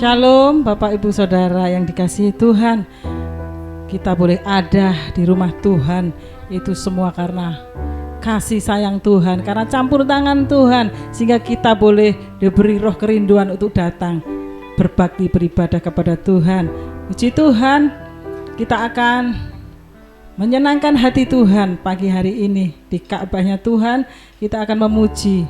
Shalom Bapak Ibu Saudara yang dikasihi Tuhan. Kita boleh ada di rumah Tuhan itu semua karena kasih sayang Tuhan, karena campur tangan Tuhan, sehingga kita boleh diberi roh kerinduan untuk datang berbakti beribadah kepada Tuhan. Puji Tuhan, kita akan menyenangkan hati Tuhan pagi hari ini di Ka'bahnya Tuhan. Kita akan memuji,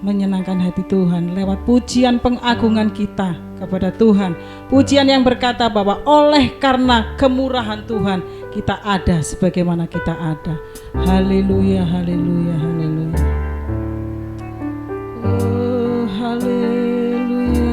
menyenangkan hati Tuhan lewat pujian pengagungan kita kepada Tuhan. Pujian yang berkata bahwa oleh karena kemurahan Tuhan kita ada sebagaimana kita ada. Haleluya, haleluya, haleluya. Oh, haleluya.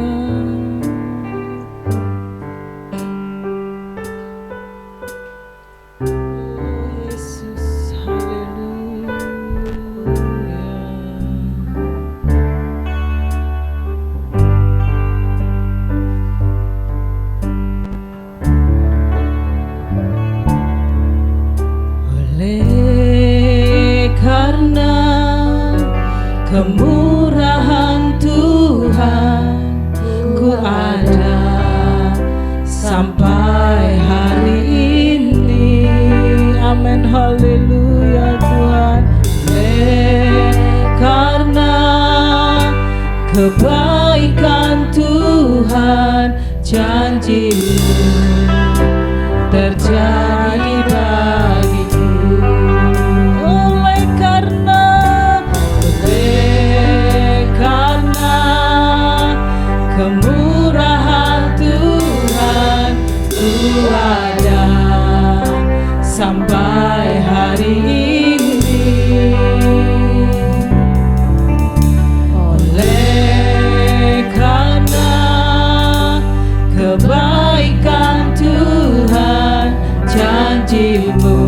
Kemurahan Tuhan ku ada sampai hari ini. Amin, haleluya Tuhan. Karena kebaikan Tuhan, janji-Mu terjadi bagiku. Kemurahan Tuhan ku ada sampai hari ini. Oleh karena kebaikan Tuhan, janji-Mu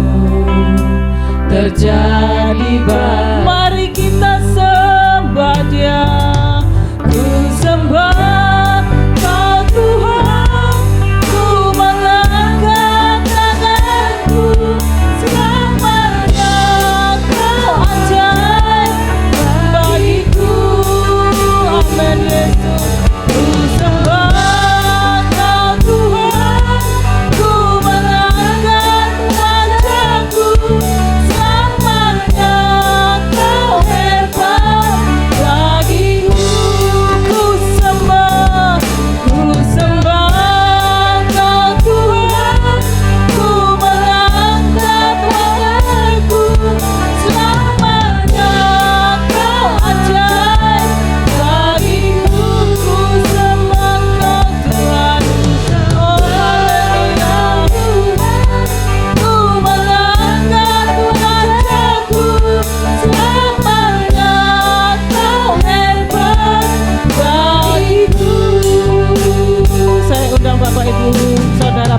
terjadi baik. Mari kita sembah Dia. Ku sembah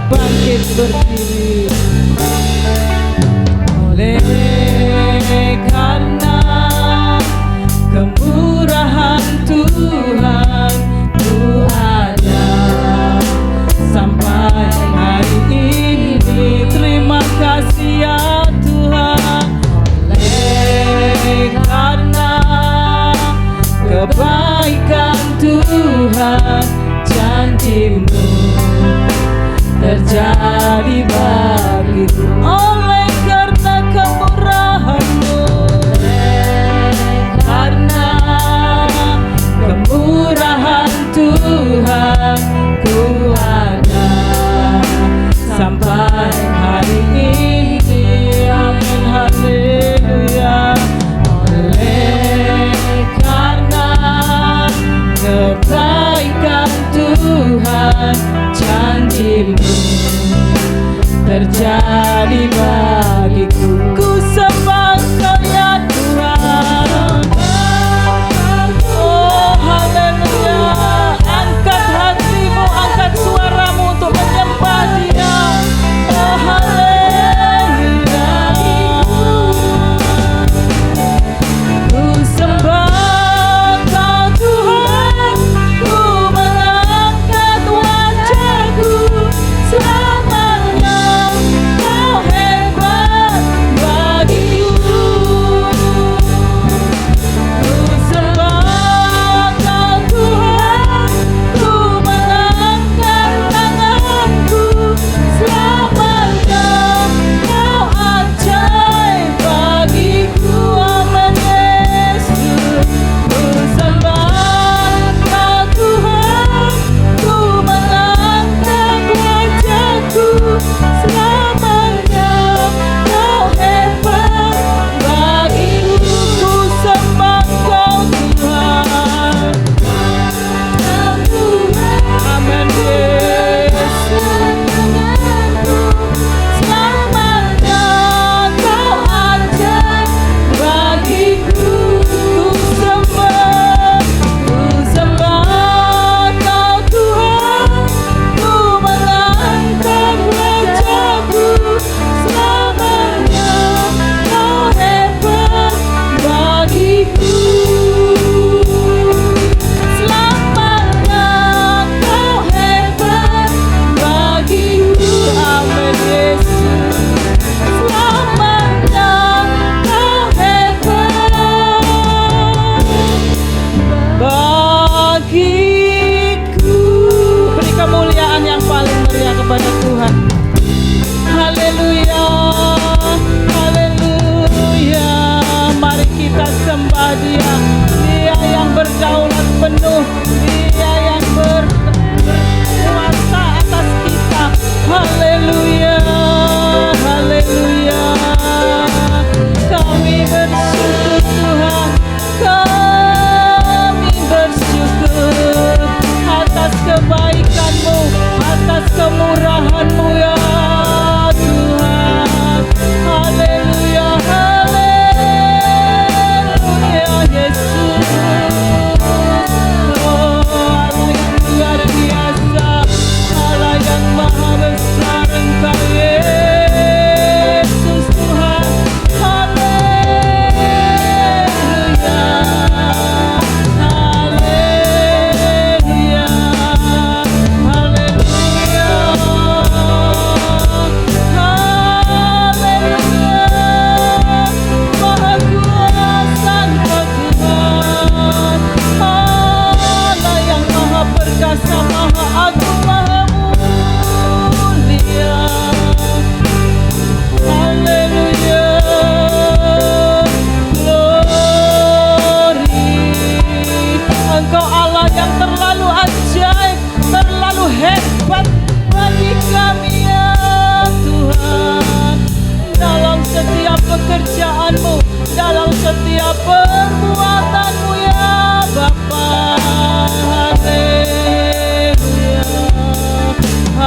bangkit berdiri. Oleh karena kemurahan Tuhan ku ada sampai hari ini. Terima kasih ya Tuhan. Oleh karena kebaikan Tuhan, janji-Mu terjadi bagiku. Oleh karena kemurahan-Mu, karena kemurahan Tuhan ku ada sampai hari ini. Amin, haleluya. Oleh karena kebaikan Tuhan, janji-Mu terjadi bagiku. Ku sembah Kau ya Tuhan. Oh haleluya. Angkat hatimu, angkat suaramu untuk menyembah Dia. Oh haleluya. Ku sembah Kau Tuhan, ku mengangkat wajahku. Selamanya Kau hebat.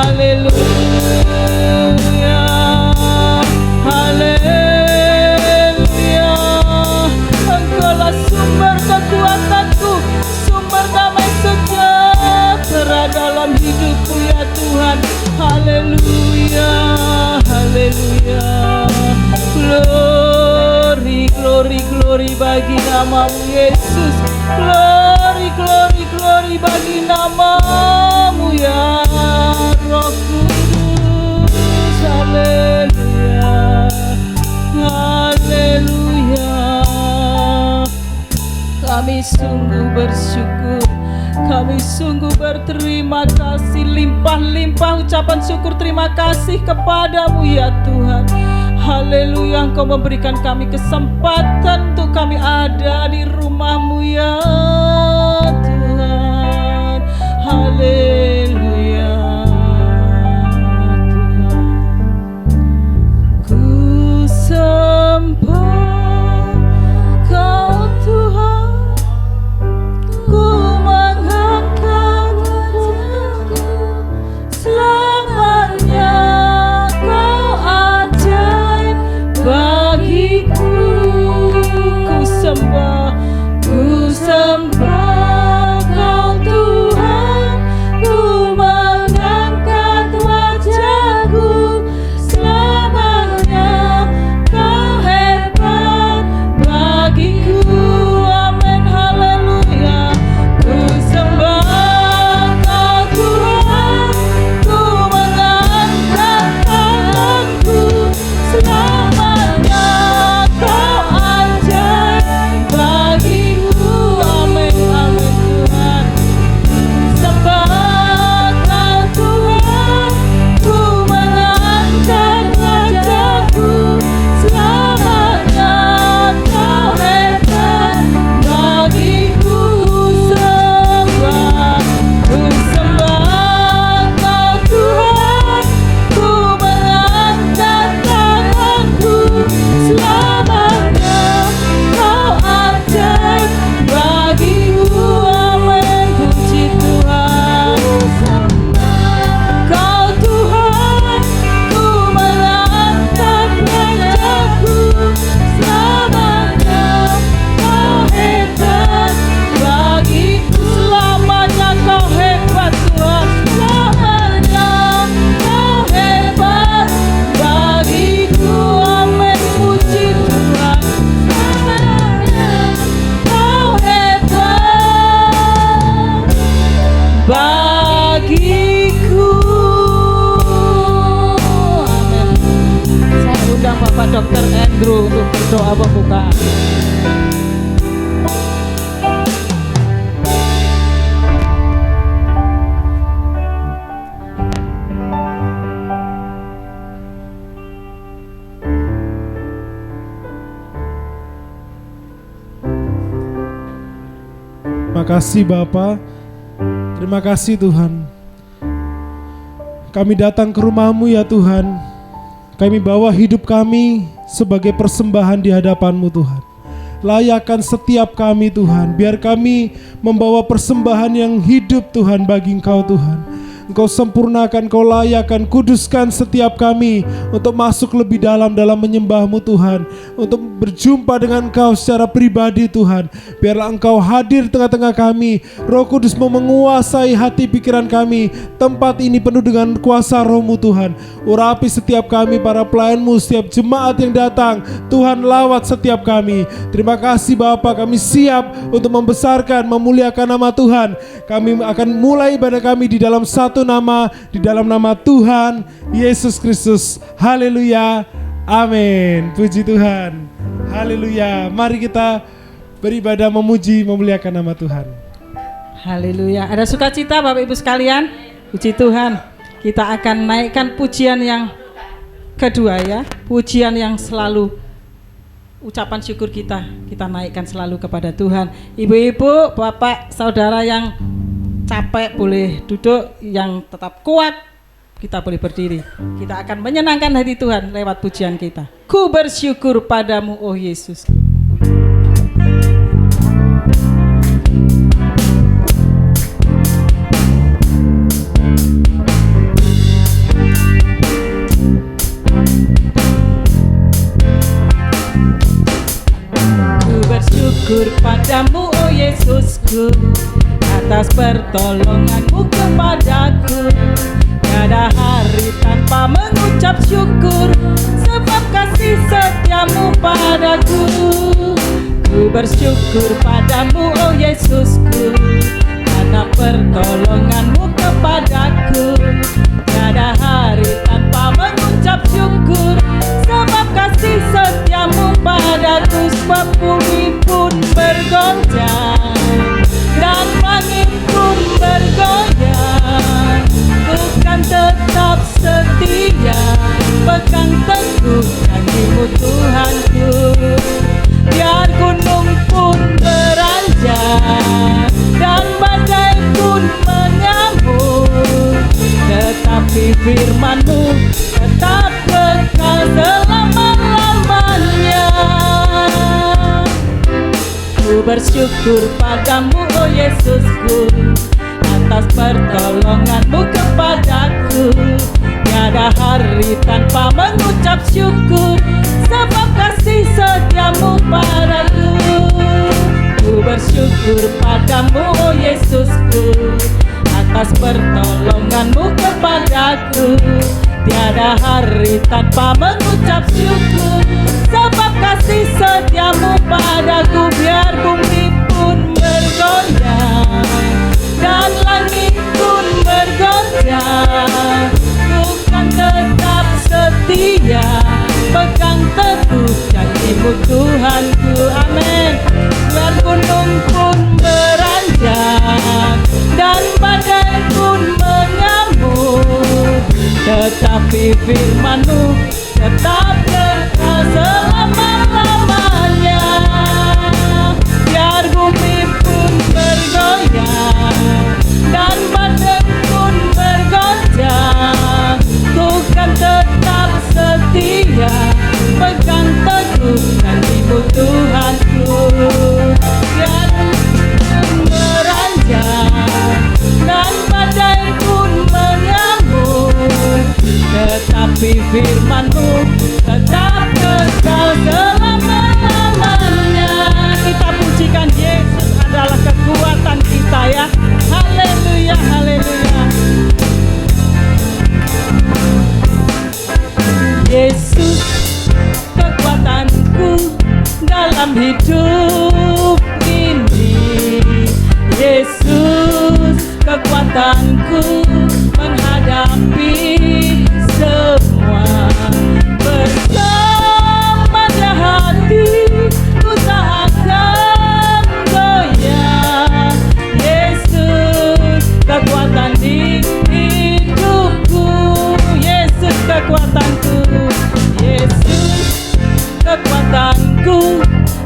haleluya, haleluya. Engkaulah sumber kekuatanku, sumber damai sejahtera dalam hidupku ya Tuhan. Haleluya, haleluya. Glory, glory, glory bagi namamu Yesus. Glory, glory, glory bagi namamu ya Roh Kudus. Haleluya, haleluya. Kami sungguh bersyukur, kami sungguh berterima kasih, limpah-limpah ucapan syukur terima kasih kepadamu ya Tuhan. Haleluya, Engkau memberikan kami kesempatan untuk kami ada di rumah-Mu ya Tuhan. Haleluya Tuhan. Ku sembah Kau Tuhan, ku mengangkat wajahku, selamanya Kau ajaib bagiku. Ku sembah Kau Tuhan, ku mengangkat wajahku, selamanya Kau hebat bagiku. Amin, haleluya. Ku sembah Kau Tuhan, ku mengangkat tanganku, selamanya Kau ajaib bagiku. Amin, amin Tuhan. Sembah Kau Tuhan, ku mengangkat wajahku, selamanya Kau hebat bagiku. Ku sembah Kau Tuhan, ku mengangkat tanganku, selamanya Kau ajaib bagiku. Amin, puji Tuhan. Kau Tuhan, ku mengangkat wajahku, selamanya Kau hebat bagiku. Selamanya Kau hebat Tuhan, selamanya Kau hebat bagiku. Amin, puji Tuhan. Selamanya Kau hebat bagiku. Amin. Saya undang Bapak Dr. Andrew untuk berdoa pembukaan. Terima kasih Bapa, terima kasih Tuhan. Kami datang ke rumah-Mu ya Tuhan. Kami bawa hidup kami sebagai persembahan di hadapan-Mu Tuhan. Layakkan setiap kami Tuhan, biar kami membawa persembahan yang hidup Tuhan bagi Engkau Tuhan. Engkau sempurnakan, Engkau layakkan, kuduskan setiap kami untuk masuk lebih dalam menyembah-Mu Tuhan, untuk berjumpa dengan Engkau secara pribadi Tuhan. Biarlah Engkau hadir di tengah-tengah kami, Roh Kudus menguasai hati pikiran kami. Tempat ini penuh dengan kuasa Roh-Mu Tuhan. Urapi setiap kami, para pelayan-Mu, setiap jemaat yang datang. Tuhan lawat setiap kami. Terima kasih Bapa, kami siap untuk membesarkan, memuliakan nama Tuhan. Kami akan mulai ibadah kami di dalam satu nama, di dalam nama Tuhan Yesus Kristus. Haleluya, amin. Puji Tuhan, haleluya. Mari kita beribadah, memuji, memuliakan nama Tuhan. Haleluya. Ada sukacita Bapak Ibu sekalian? Puji Tuhan. Kita akan naikkan pujian yang kedua ya. Pujian yang selalu ucapan syukur kita naikkan selalu kepada Tuhan. Ibu-ibu, bapak, saudara yang capek boleh duduk, yang tetap kuat kita boleh berdiri. Kita akan menyenangkan hati Tuhan lewat pujian kita. Ku bersyukur padamu oh Yesus. padamu oh Yesusku, atas pertolonganmu kepadaku. Tiada hari tanpa mengucap syukur, sebab kasih setiamu padaku. Ku bersyukur padamu oh Yesusku, karena pertolonganmu kepadaku. Tiada hari tanpa mengucap syukur, sebab kasih setiamu padaku. Sebab bumi pun bergoncang dan langit pun bergoyang, ku kan tetap setia, pegang teguh janjimu Tuhanku. Biar gunung pun beranjak dan badai pun mengamuk, tetapi firman-Mu tetap kekal selama-lamanya. Ku bersyukur padamu oh Yesusku, atas pertolonganmu kepadaku. Tiada hari tanpa mengucap syukur, sebab kasih setiamu padaku. Ku bersyukur padamu oh Yesusku, atas pertolonganmu kepadaku. Tiada hari tanpa mengucap syukur, sebab kasih setiamu padaku. Biar bumi pun bergoyang dan langit pun bergoncang, ku kan tetap setia, pegang teguh janjimu Tuhanku. Amin. Biar gunung pun beranjak dan badai pun mengamuk, tetapi firman-Mu tetap kekal selama-lamanya. Biar bumi pun bergoyang dan badai pun bergoncang, ku kan tetap setia, pegang teguh janjimu Tuhanku. Biar pun beranjak dan badai pun mengamuk, tetapi firman-Mu tetap kekal selama-lamanya. Kita pujikan Yesus adalah kekuatan kita ya. Haleluya, haleluya. Yesus kekuatanku dalam hidup ini. Yesus kekuatanku menghadapi semua. Bersamanya hatiku tak akan goyah. Yesus kekuatan di hidupku. Yesus kekuatanku. Yesus kekuatanku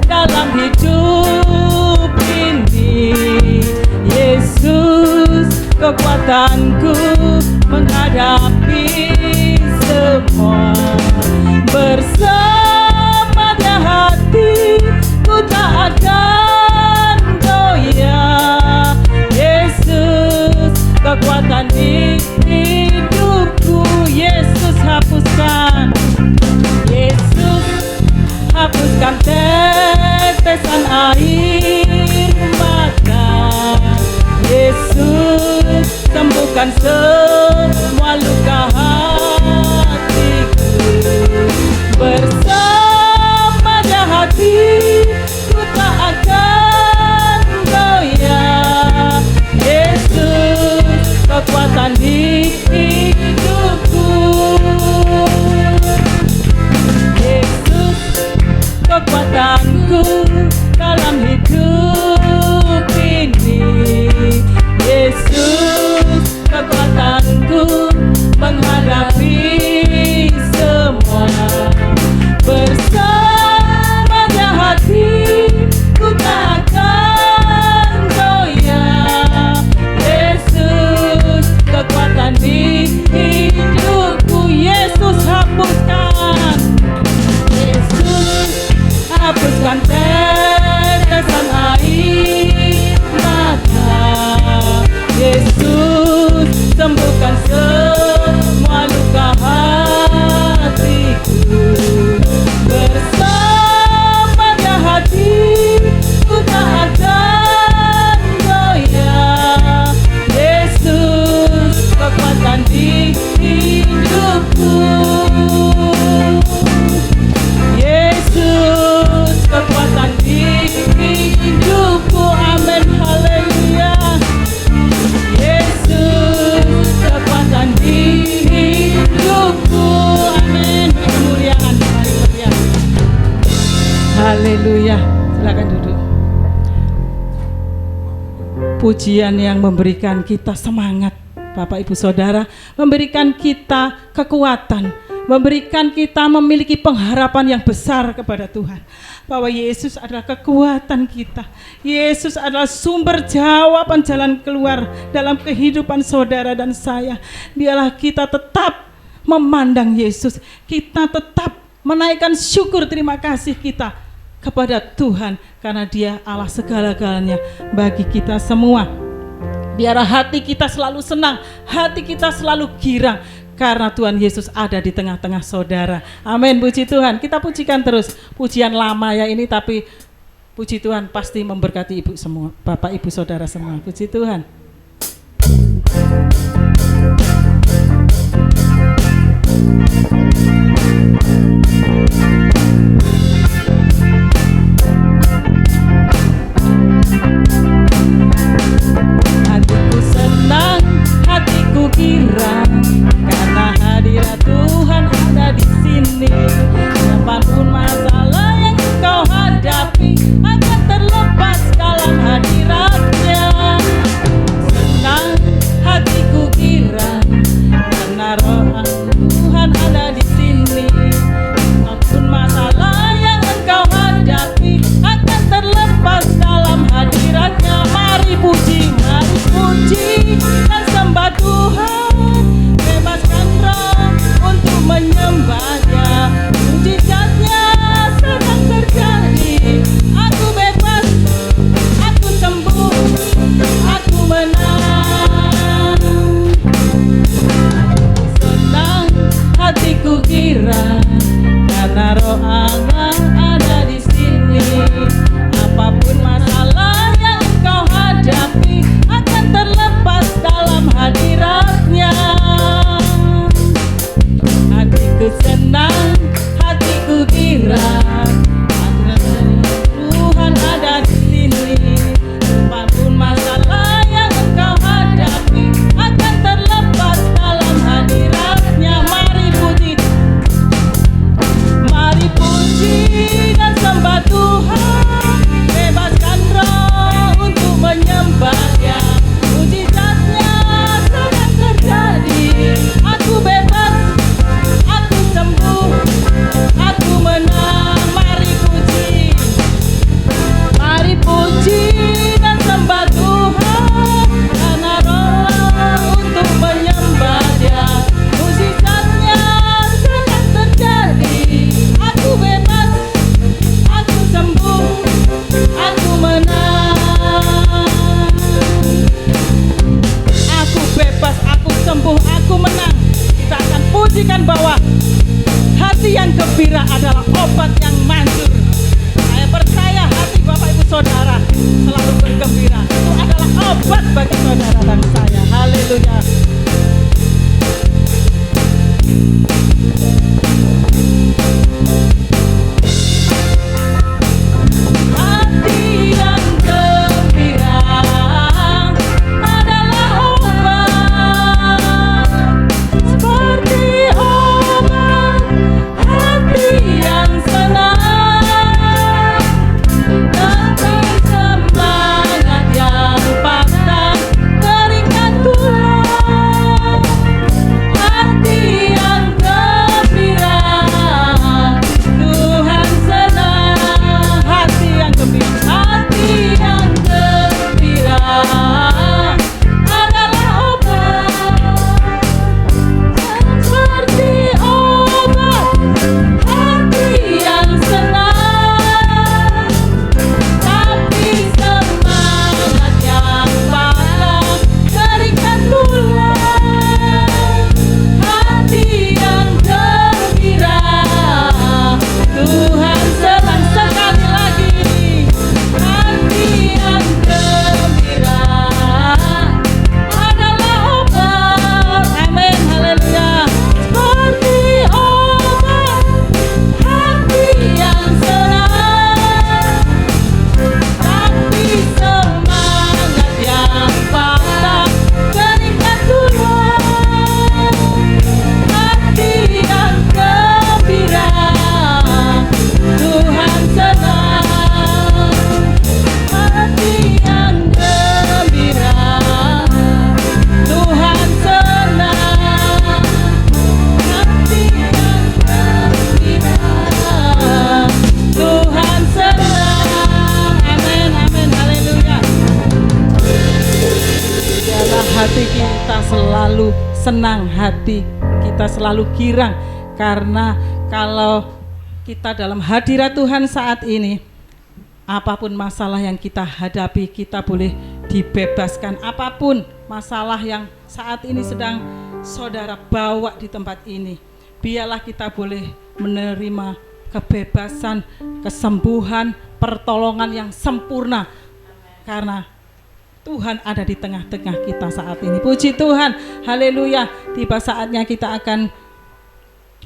dalam hidup ini. Yesus kekuatanku menghadapi semua. Bersamanya hatiku tak akan goyah. Yesus kekuatan di hidupku. Yesus hapuskan, Yesus hapuskan tetesan air mata. Yesus sembuhkan semua luka hatiku. Haleluya. Silakan duduk. Pujian yang memberikan kita semangat, Bapak Ibu Saudara, memberikan kita kekuatan, memberikan kita memiliki pengharapan yang besar kepada Tuhan, bahwa Yesus adalah kekuatan kita. Yesus adalah sumber jawaban jalan keluar dalam kehidupan saudara dan saya. Biarlah kita tetap memandang Yesus, kita tetap menaikkan syukur terima kasih kita kepada Tuhan, karena Dia Allah segala-galanya bagi kita semua. Biarlah hati kita selalu senang, hati kita selalu girang, karena Tuhan Yesus ada di tengah-tengah saudara. Amin, puji Tuhan. Kita pujikan terus, pujian lama ya ini, tapi puji Tuhan pasti memberkati ibu semua, Bapak Ibu Saudara semua. Puji Tuhan. Hatiku senang, hatiku girang, karena hadirat Tuhan ada di sini. Apapun masalah yang kau hadapi akan terlepas dalam hadirat-Nya. Senang, hatiku girang, karena roh Tuhan ada di sini. Apapun masalah yang engkau hadapi akan terlepas dalam hadirat-Nya. Mari puji dan sembah Tuhan, bebaskan roh untuk menyembah-Nya. Mujizat-Nya sedang terjadi. Aku bebas, aku sembuh, aku menang. Senang, hatiku girang, karena roh Allah ada di sini. Apapun masalah yang engkau hadapi akan terlepas dalam hadirat-Nya. Hatiku senang, hatiku girang, Tuhan ada di sini. Apapun masalah yang engkau hadapi akan terlepas dalam hadirat-Nya. Mari puji dan sembah Tuhan, bebaskan roh untuk menyembah-Nya. Mujizat-Nya sedang terjadi. Aku bebas, aku sembuh, aku menang. Mari puji dan sembah Tuhan, karena roh untuk menyembah-Nya. Mujizat-Nya sedang terjadi. Aku bebas, aku sembuh, aku menang. Aku bebas, aku sembuh, aku menang. Kita akan pujikan bahwa hati yang gembira adalah obat yang manjur. Saya percaya hati Bapak Ibu Saudara selalu bergembira. Itu adalah obat bagi saudara dan saya. Haleluya. Hati yang gembira adalah obat, seperti obat. Hati yang senang dan semangat yang patah teringat Tuhan. Hati yang senang, hati kita selalu girang. Karena kalau kita dalam hadirat Tuhan saat ini, apapun masalah yang kita hadapi, kita boleh dibebaskan. Apapun masalah yang saat ini sedang saudara bawa di tempat ini, biarlah kita boleh menerima kebebasan, kesembuhan, pertolongan yang sempurna. Karena Tuhan ada di tengah-tengah kita saat ini. Puji Tuhan, haleluya. Tiba saatnya kita akan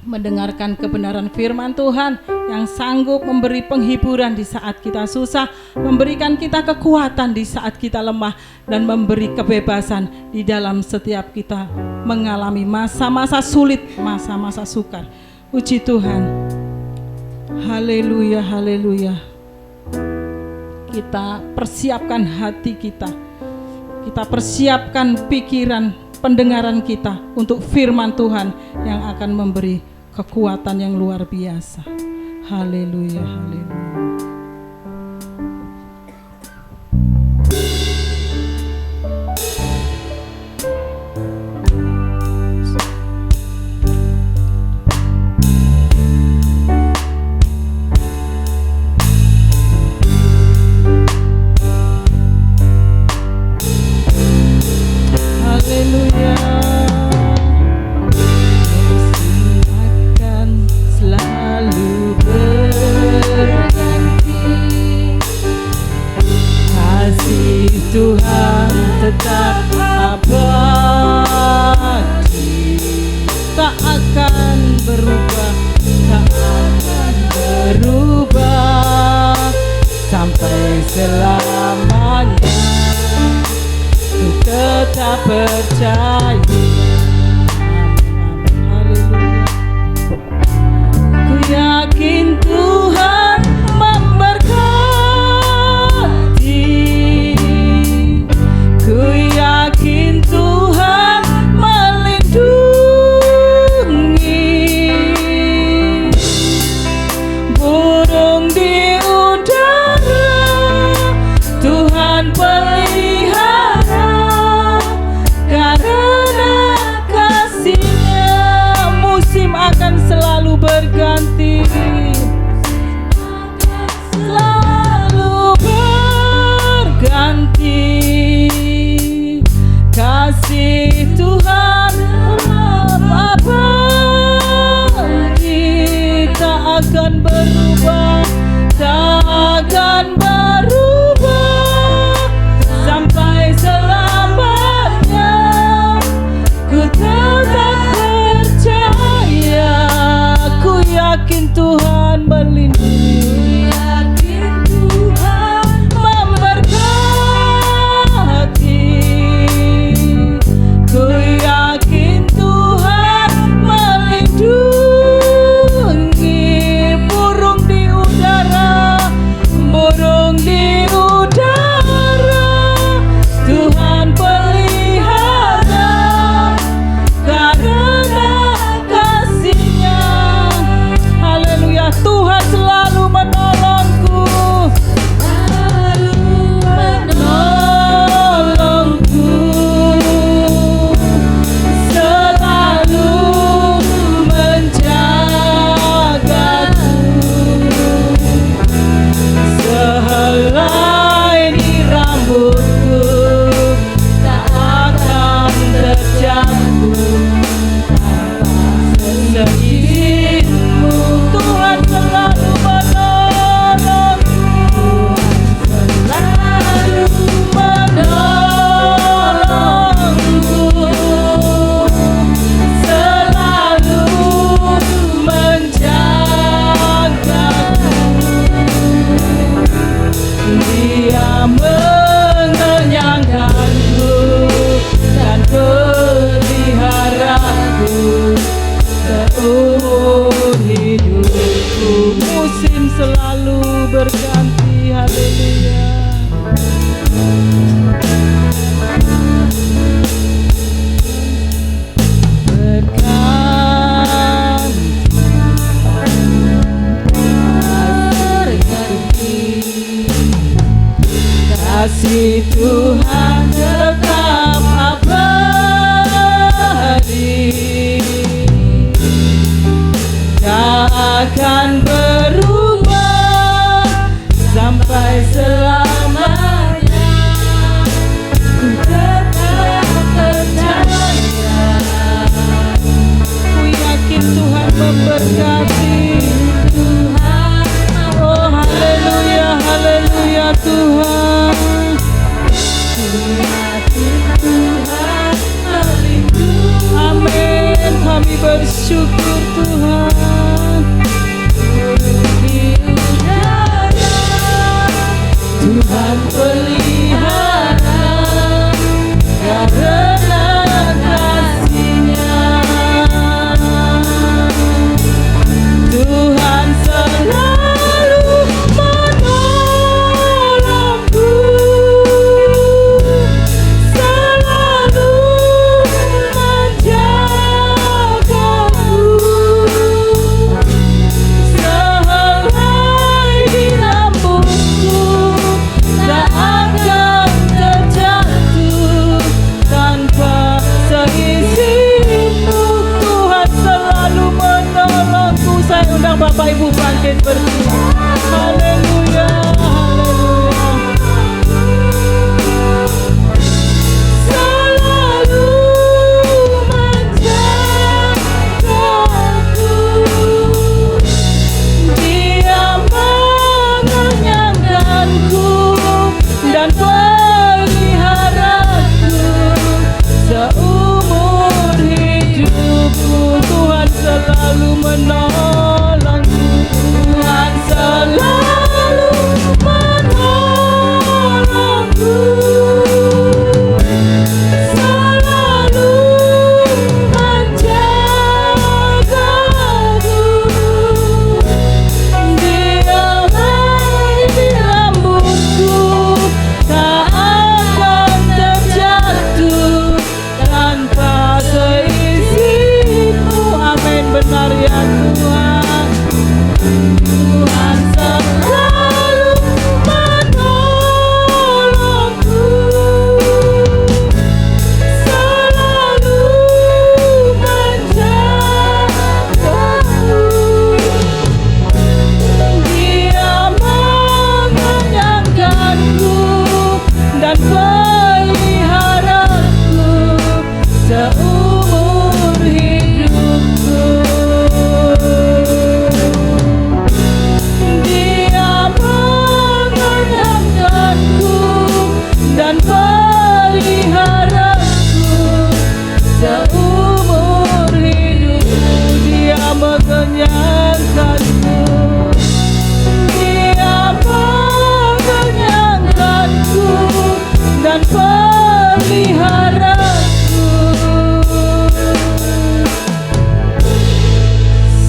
mendengarkan kebenaran firman Tuhan yang sanggup memberi penghiburan di saat kita susah, memberikan kita kekuatan di saat kita lemah, dan memberi kebebasan di dalam setiap kita mengalami masa-masa sulit, masa-masa sukar. Puji Tuhan, haleluya, haleluya. Kita persiapkan hati kita persiapkan pikiran, pendengaran kita untuk firman Tuhan yang akan memberi kekuatan yang luar biasa. Haleluya, haleluya. Tuhan tetap abadi, tak akan berubah, tak akan berubah sampai selamanya. Ku tetap percaya. Haleluya. Ku yakin Tuhan ku yakin Tuhan melindungi burung di udara, Tuhan pelihara karena kasih-Nya. Musim akan selalu berganti, selalu berganti. Kasih Tuhan abadi, tak akan berubah, tak akan berubah sampai selamanya. Ku tetap percaya, ku yakin Tuhan melindungi, yakin Tuhan memberkati. Ku yakin Tuhan melindungi burung di udara, burung di udara, Tuhan pelihara karena kasih-Nya. Haleluya, Tuhan selalu menolongku, selalu menolongku, selalu menjagaku. Sehelai di rambutku tak akan terjatuh tanpa seizin-Mu. Tuhan selalu menolongku, selalu menolongku, selalu menjagaku. Dia mengenyangkanku dan peliharaku seumur hidupku. Musim selalu berganti, haleluya. Kasih Tuhan tetap abadi, akan berubah sampai selamanya. Ku tetap percaya, ku yakin Tuhan memberkati. Oh haleluya, haleluya Tuhan. Amin, kami bersyukur Tuhan. Tuhan pelihara karena kasih-Nya. Tuhan selalu menolongku, selalu menjagaku, sehelai di rambutku tak akan terjatuh tanpa seizin-Mu. Tuhan selalu menolongku. Saya undang Bapak Ibu bangkit berdiri. Haleluya, haleluya. Selalu menjagaku, Dia mengenyangkanku dan peliharaku seumur hidupku. Tuhan selalu menolongku. Tuhan selalu menolongku, selalu menjagaku. Dia lagi di rambutku tak akan terjatuh tanpa seizin-Mu. Amin, benar ya Tuhan. Tuhan selalu menolongku, selalu menjagaku. Dia mengenyangkanku dan peliharaku seumur hidupku. Dia mengenyangkanku dan peliharaku seumur hidupku. Dia mengenyangkanku, Dia mengenyangkanku dan peliharaku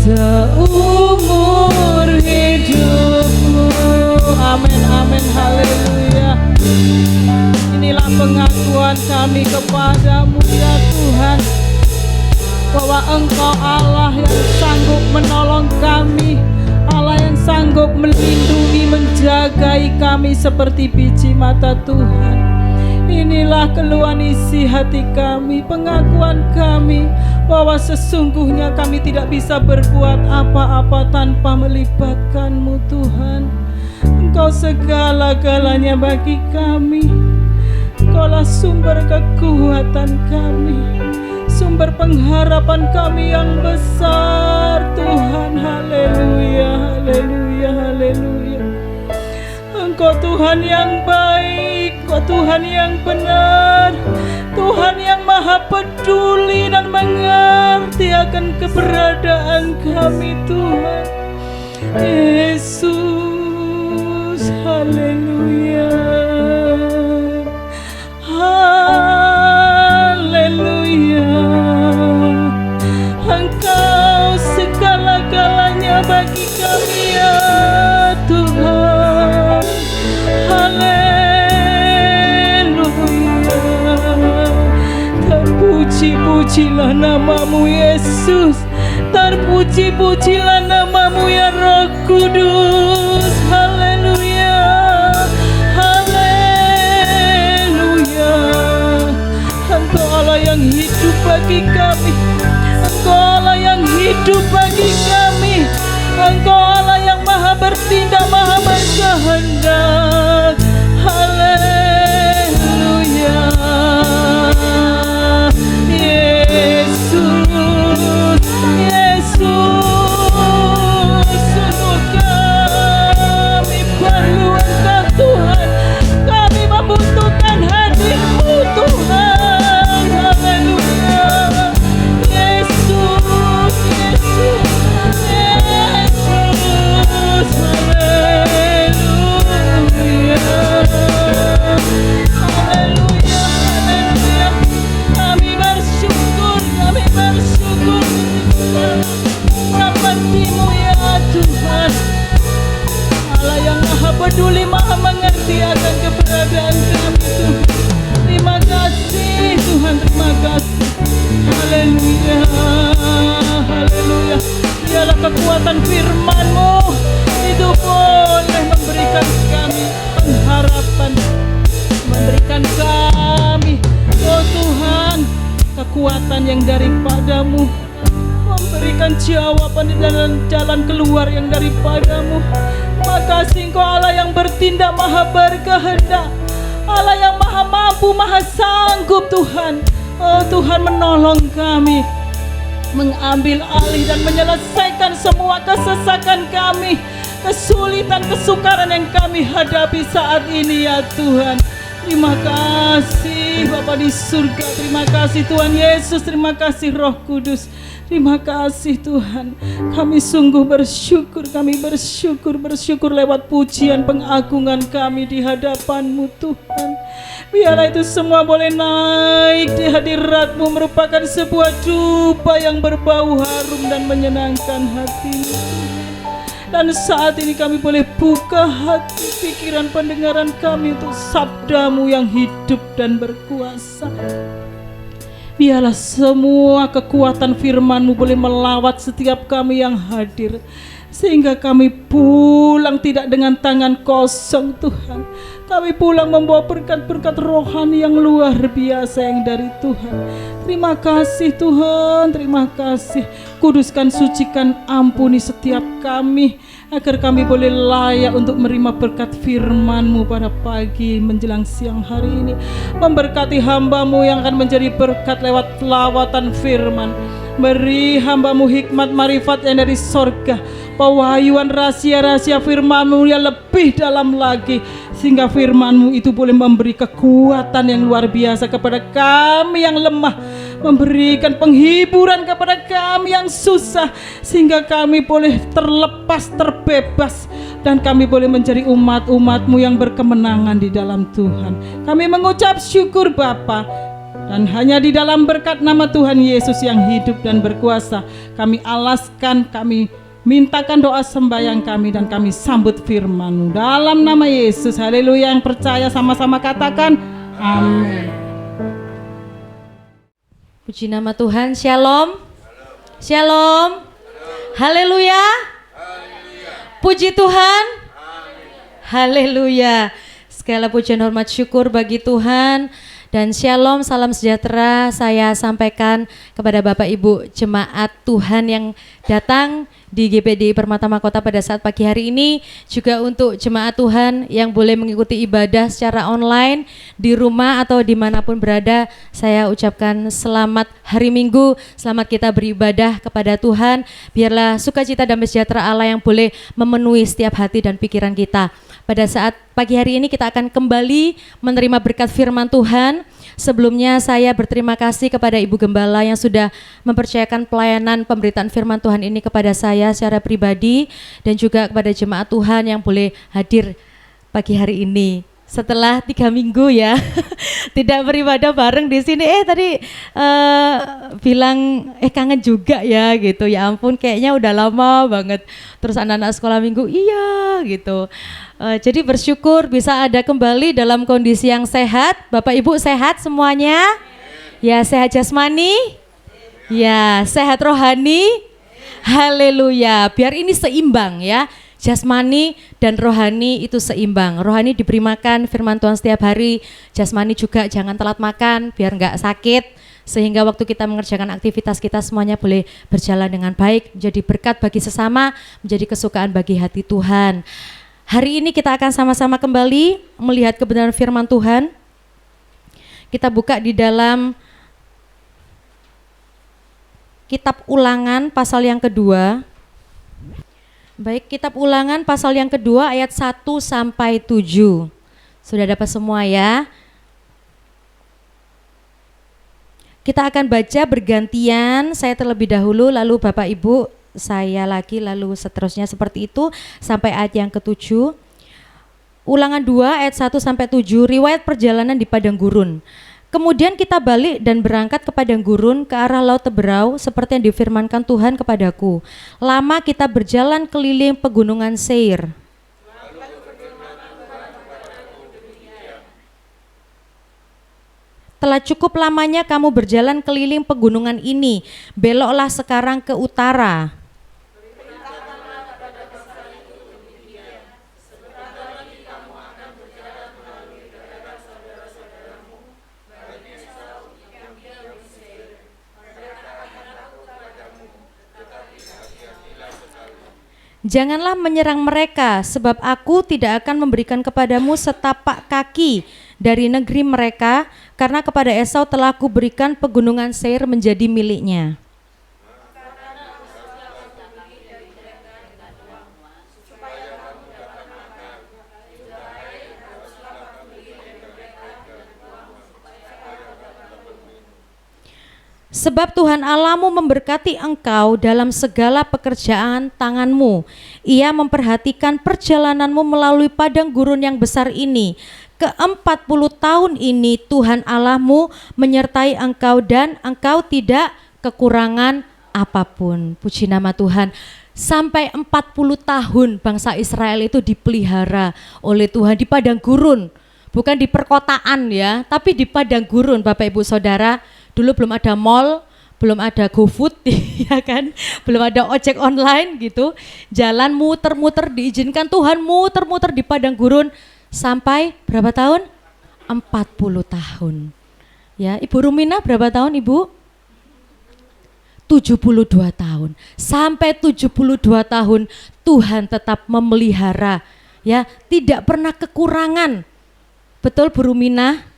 seumur hidupmu. Amin, amin, haleluya. Inilah pengakuan kami kepadamu ya Tuhan, bahwa Engkau Allah yang sanggup menolong kami, Allah yang sanggup melindungi, menjagai kami seperti biji mata Tuhan. Inilah keluhan isi hati kami, pengakuan kami bahwa sesungguhnya kami tidak bisa berbuat apa-apa tanpa melibatkan-Mu Tuhan. Engkau segala-galanya bagi kami. Engkaulah sumber kekuatan kami, sumber pengharapan kami yang besar Tuhan. Haleluya, haleluya, haleluya. Engkau Tuhan yang baik, Engkau Tuhan yang benar, Tuhan yang maha peduli dan mengerti akan keberadaan kami Tuhan. Yesus, haleluya, haleluya. Engkau segala-galanya bagi kami ya Tuhan. Haleluya. Terpuji-pujilah nama-Mu Yesus, terpuji-pujilah nama-Mu ya Roh Kudus. Haleluya, haleluya. Engkau Allah yang hidup bagi kami, Engkau Allah yang hidup bagi kami. peduli, maha mengerti akan keberadaan kami Tuhan. Terima kasih Tuhan, terima kasih. Haleluya, haleluya. Biarlah kekuatan firman-Mu itu boleh memberikan kami pengharapan, memberikan kami, oh Tuhan, kekuatan yang daripada-Mu, memberikan jawaban di dalam jalan keluar yang daripada-Mu. Makasih Engkau Allah yang bertindak maha berkehendak, Allah yang maha mampu, maha sanggup Tuhan. Oh Tuhan, menolong kami mengambil alih dan menyelesaikan semua kesesakan kami, kesulitan, kesukaran yang kami hadapi saat ini ya Tuhan. Terima kasih Bapa di surga, terima kasih Tuhan Yesus, terima kasih Roh Kudus. Terima kasih Tuhan, kami sungguh bersyukur, kami bersyukur lewat pujian pengagungan kami di hadapan-Mu Tuhan. Biarlah itu semua boleh naik di hadirat-Mu, merupakan sebuah dupa yang berbau harum dan menyenangkan hati-Mu. Dan saat ini kami boleh buka hati, pikiran, pendengaran kami untuk sabda-Mu yang hidup dan berkuasa. Biarlah semua kekuatan firman-Mu boleh melawat setiap kami yang hadir, sehingga kami pulang tidak dengan tangan kosong Tuhan. Kami pulang membawa berkat-berkat rohani yang luar biasa yang dari Tuhan. Terima kasih Tuhan, terima kasih. Kuduskan, sucikan, ampuni setiap kami, agar kami boleh layak untuk menerima berkat firman-Mu pada pagi menjelang siang hari ini. Memberkati hamba-Mu yang akan menjadi berkat lewat lawatan firman. Beri hamba-Mu hikmat marifat yang dari sorga, pewahyuan rahasia-rahasia firman-Mu yang lebih dalam lagi, sehingga firman-Mu itu boleh memberi kekuatan yang luar biasa kepada kami yang lemah, memberikan penghiburan kepada kami yang susah, sehingga kami boleh terlepas, terbebas, dan kami boleh menjadi umat-umat-Mu yang berkemenangan di dalam Tuhan. Kami mengucap syukur Bapa, dan hanya di dalam berkat nama Tuhan Yesus yang hidup dan berkuasa, kami alaskan, kami mintakan doa sembahyang kami, dan kami sambut firman-Mu dalam nama Yesus. Haleluya. Yang percaya sama-sama katakan amin. Puji nama Tuhan. Shalom. Shalom. Haleluya. Puji Tuhan. Haleluya. Segala pujian, hormat, syukur bagi Tuhan. Dan shalom, salam sejahtera saya sampaikan kepada Bapak Ibu jemaat Tuhan yang datang di GPDI Permata Mahkota pada saat pagi hari ini, juga untuk jemaat Tuhan yang boleh mengikuti ibadah secara online di rumah atau dimanapun berada. Saya ucapkan selamat hari Minggu, selamat kita beribadah kepada Tuhan. Biarlah sukacita dan sejahtera Allah yang boleh memenuhi setiap hati dan pikiran kita. Pada saat pagi hari ini kita akan kembali menerima berkat firman Tuhan. Sebelumnya saya berterima kasih kepada Ibu Gembala yang sudah mempercayakan pelayanan pemberitaan firman Tuhan ini kepada saya secara pribadi, dan juga kepada jemaat Tuhan yang boleh hadir pagi hari ini. Setelah 3 minggu ya tidak beribadah bareng di sini, tadi bilang kangen juga ya gitu. Ya ampun, kayaknya udah lama banget. Terus anak-anak sekolah minggu iya gitu. Jadi bersyukur bisa ada kembali dalam kondisi yang sehat. Bapak Ibu sehat semuanya? Ya, sehat jasmani? Ya, sehat rohani? Haleluya. Biar ini seimbang ya. Jasmani dan rohani itu seimbang. Rohani diberi makan firman Tuhan setiap hari. Jasmani juga jangan telat makan biar nggak sakit. Sehingga waktu kita mengerjakan aktivitas kita semuanya boleh berjalan dengan baik. Menjadi berkat bagi sesama, menjadi kesukaan bagi hati Tuhan. Hari ini kita akan sama-sama kembali melihat kebenaran firman Tuhan. Kita buka di dalam Kitab Ulangan pasal yang kedua. Baik, Kitab Ulangan pasal yang kedua ayat 1 sampai 7. Sudah dapat semua ya? Kita akan baca bergantian, saya terlebih dahulu, lalu Bapak Ibu, saya lagi, lalu seterusnya seperti itu sampai ayat yang ke-7. Ulangan 2 ayat 1 sampai 7, riwayat perjalanan di padang gurun. Kemudian kita balik dan berangkat ke padang gurun ke arah laut Teberau seperti yang difirmankan Tuhan kepadaku. Lama kita berjalan keliling pegunungan Seir. Telah cukup lamanya kamu berjalan keliling pegunungan ini. Beloklah sekarang ke utara. Janganlah menyerang mereka, sebab aku tidak akan memberikan kepadamu setapak kaki dari negeri mereka, karena kepada Esau telah kuberikan pegunungan Seir menjadi miliknya. Sebab Tuhan Allahmu memberkati engkau dalam segala pekerjaan tanganmu. Ia memperhatikan perjalananmu melalui padang gurun yang besar ini. Ke-40 tahun ini Tuhan Allahmu menyertai engkau dan engkau tidak kekurangan apapun. Puji nama Tuhan. Sampai 40 tahun bangsa Israel itu dipelihara oleh Tuhan di padang gurun. Bukan di perkotaan ya, tapi di padang gurun Bapak Ibu Saudara. Dulu belum ada mall, belum ada GoFood ya kan, belum ada ojek online gitu. Jalan muter-muter diizinkan Tuhan muter-muter di padang gurun sampai berapa tahun? 40 tahun. Ya, Ibu Rumina berapa tahun Ibu? 72 tahun. Sampai 72 tahun Tuhan tetap memelihara ya, tidak pernah kekurangan. Betul Bu Rumina?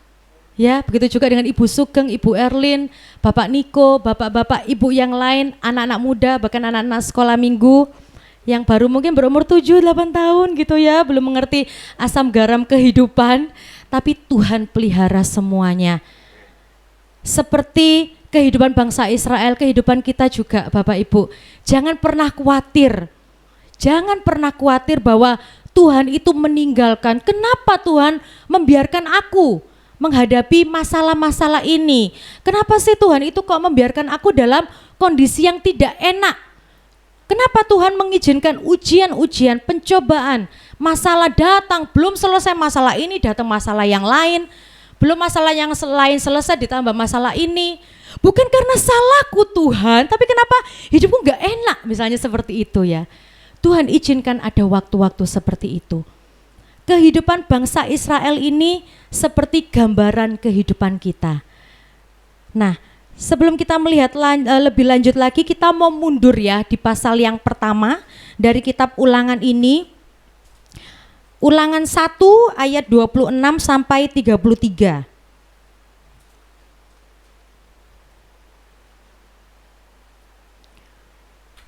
Ya, begitu juga dengan Ibu Sugeng, Ibu Erlin, Bapak Niko, bapak-bapak, ibu yang lain, anak-anak muda, bahkan anak-anak sekolah minggu yang baru mungkin berumur 7-8 tahun gitu ya, belum mengerti asam garam kehidupan, tapi Tuhan pelihara semuanya. Seperti kehidupan bangsa Israel, kehidupan kita juga Bapak Ibu. Jangan pernah khawatir. Jangan pernah khawatir bahwa Tuhan itu meninggalkan. Kenapa Tuhan membiarkan aku menghadapi masalah-masalah ini? Kenapa sih Tuhan itu kok membiarkan aku dalam kondisi yang tidak enak? Kenapa Tuhan mengizinkan ujian-ujian, pencobaan, masalah datang, belum selesai masalah ini, datang masalah yang lain, belum masalah yang lain selesai ditambah masalah ini. Bukan karena salahku Tuhan, tapi kenapa hidupku gak enak, misalnya seperti itu ya. Tuhan izinkan ada waktu-waktu seperti itu. Kehidupan bangsa Israel ini seperti gambaran kehidupan kita. Nah, sebelum kita melihat lebih lanjut lagi, kita mau mundur ya di pasal yang pertama dari kitab Ulangan ini. Ulangan 1 ayat 26 sampai 33.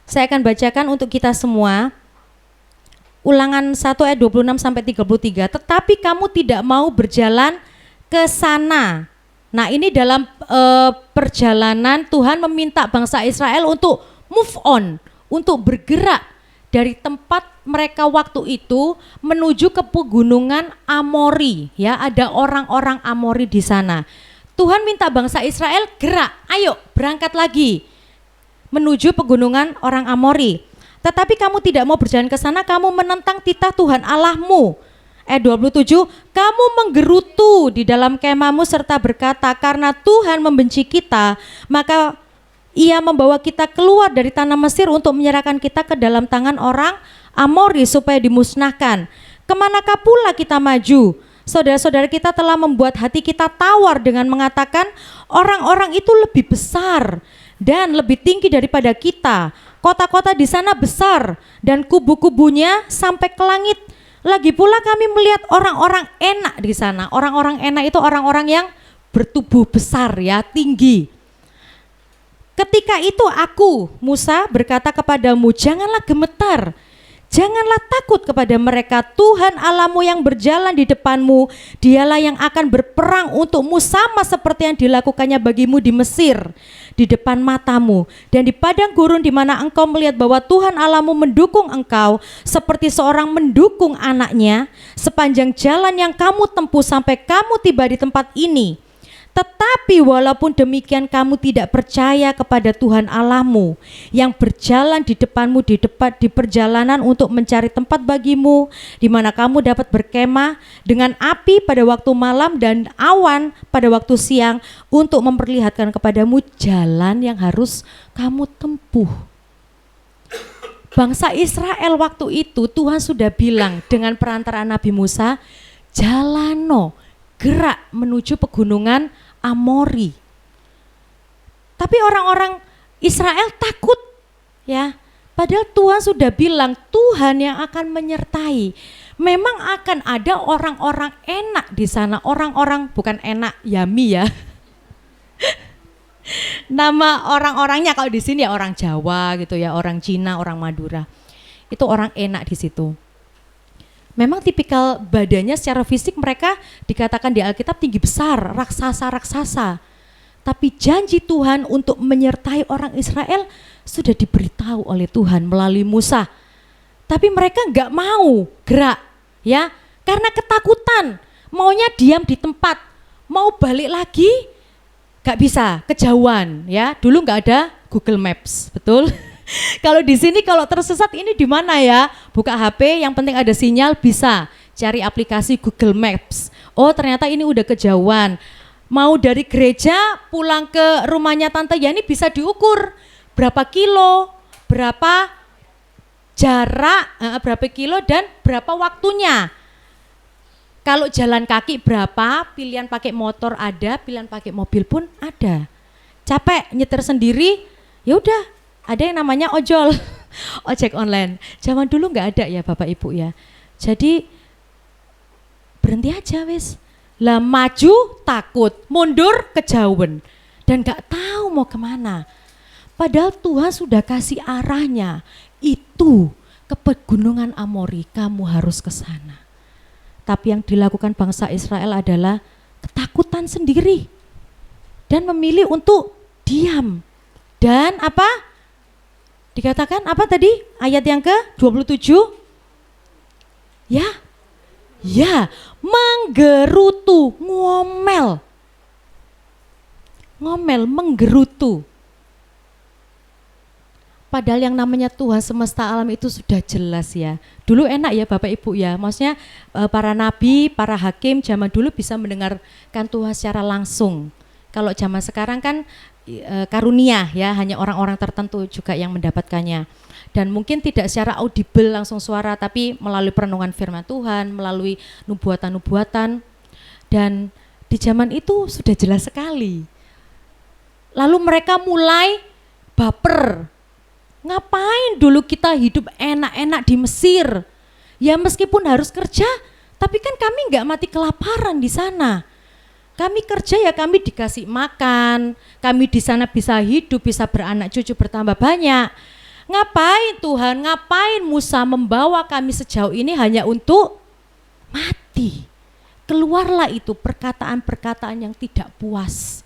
Saya akan bacakan untuk kita semua. Ulangan 1 ayat 26 sampai 33. Tetapi kamu tidak mau berjalan ke sana. Nah, ini dalam perjalanan Tuhan meminta bangsa Israel untuk move on, untuk bergerak dari tempat mereka waktu itu menuju ke pegunungan Amori. Ya, ada orang-orang Amori di sana. Tuhan minta bangsa Israel gerak, ayo berangkat lagi menuju pegunungan orang Amori. Tetapi kamu tidak mau berjalan ke sana, kamu menentang titah Tuhan Allahmu. Ayat 27, kamu menggerutu di dalam kemahmu serta berkata, karena Tuhan membenci kita, maka Ia membawa kita keluar dari tanah Mesir untuk menyerahkan kita ke dalam tangan orang Amori supaya dimusnahkan. Kemanakah pula kita maju? Saudara-saudara kita telah membuat hati kita tawar dengan mengatakan, orang-orang itu lebih besar dan lebih tinggi daripada kita. Kota-kota di sana besar dan kubu-kubunya sampai ke langit. Lagi pula kami melihat orang-orang enak di sana. Orang-orang enak itu orang-orang yang bertubuh besar ya, tinggi. Ketika itu aku, Musa, berkata kepadamu, janganlah gemetar. Janganlah takut kepada mereka. Tuhan Allahmu yang berjalan di depanmu, Dialah yang akan berperang untukmu sama seperti yang dilakukannya bagimu di Mesir, di depan matamu. Dan di padang gurun di mana engkau melihat bahwa Tuhan Allahmu mendukung engkau seperti seorang mendukung anaknya, sepanjang jalan yang kamu tempuh sampai kamu tiba di tempat ini. Tetapi walaupun demikian kamu tidak percaya kepada Tuhan Allahmu yang berjalan di depanmu di perjalanan untuk mencari tempat bagimu di mana kamu dapat berkemah dengan api pada waktu malam dan awan pada waktu siang untuk memperlihatkan kepadamu jalan yang harus kamu tempuh. Bangsa Israel waktu itu Tuhan sudah bilang dengan perantaraan Nabi Musa, jalano, gerak menuju pegunungan Amori. Tapi orang-orang Israel takut ya. Padahal Tuhan sudah bilang Tuhan yang akan menyertai. Memang akan ada orang-orang enak di sana, orang-orang bukan enak yummy ya. Nama orang-orangnya kalau di sini ya orang Jawa gitu ya, orang Cina, orang Madura. Itu orang enak di situ. Memang tipikal badannya secara fisik mereka dikatakan di Alkitab tinggi besar, raksasa-raksasa. Tapi janji Tuhan untuk menyertai orang Israel sudah diberitahu oleh Tuhan melalui Musa. Tapi mereka nggak mau gerak ya, karena ketakutan, maunya diam di tempat, mau balik lagi nggak bisa, kejauhan ya. Dulu nggak ada Google Maps, betul? Kalau di sini kalau tersesat ini di mana ya? Buka HP, yang penting ada sinyal, bisa cari aplikasi Google Maps. Oh ternyata ini udah kejauhan. Mau dari gereja pulang ke rumahnya Tante Yani bisa diukur berapa kilo, berapa jarak, berapa kilo dan berapa waktunya. Kalau jalan kaki berapa, pilihan pakai motor ada, pilihan pakai mobil pun ada. Capek nyetir sendiri, ya udah. Ada yang namanya ojol, ojek online. Zaman dulu nggak ada ya Bapak Ibu ya. Jadi berhenti aja wis. Lah maju takut, mundur kejauhan dan nggak tahu mau kemana. Padahal Tuhan sudah kasih arahnya. Itu ke pegunungan Amori, kamu harus ke sana. Tapi yang dilakukan bangsa Israel adalah ketakutan sendiri dan memilih untuk diam. Dan apa? Dikatakan apa tadi? Ayat yang ke-27? Ya, menggerutu, ngomel, menggerutu. Padahal yang namanya Tuhan semesta alam itu sudah jelas ya. Dulu enak ya Bapak Ibu ya, maksudnya para nabi, para hakim zaman dulu bisa mendengarkan Tuhan secara langsung. Kalau zaman sekarang kan karunia ya, hanya orang-orang tertentu juga yang mendapatkannya. Dan mungkin tidak secara audible langsung suara, tapi melalui perenungan firman Tuhan, melalui nubuatan-nubuatan. Dan di zaman itu sudah jelas sekali. Lalu mereka mulai baper. Ngapain dulu kita hidup enak-enak di Mesir? Ya meskipun harus kerja, tapi kan kami nggak mati kelaparan di sana. Kami kerja ya kami dikasih makan, kami di sana bisa hidup, bisa beranak cucu bertambah banyak. Ngapain Tuhan, ngapain Musa membawa kami sejauh ini hanya untuk mati? Keluarlah itu perkataan-perkataan yang tidak puas,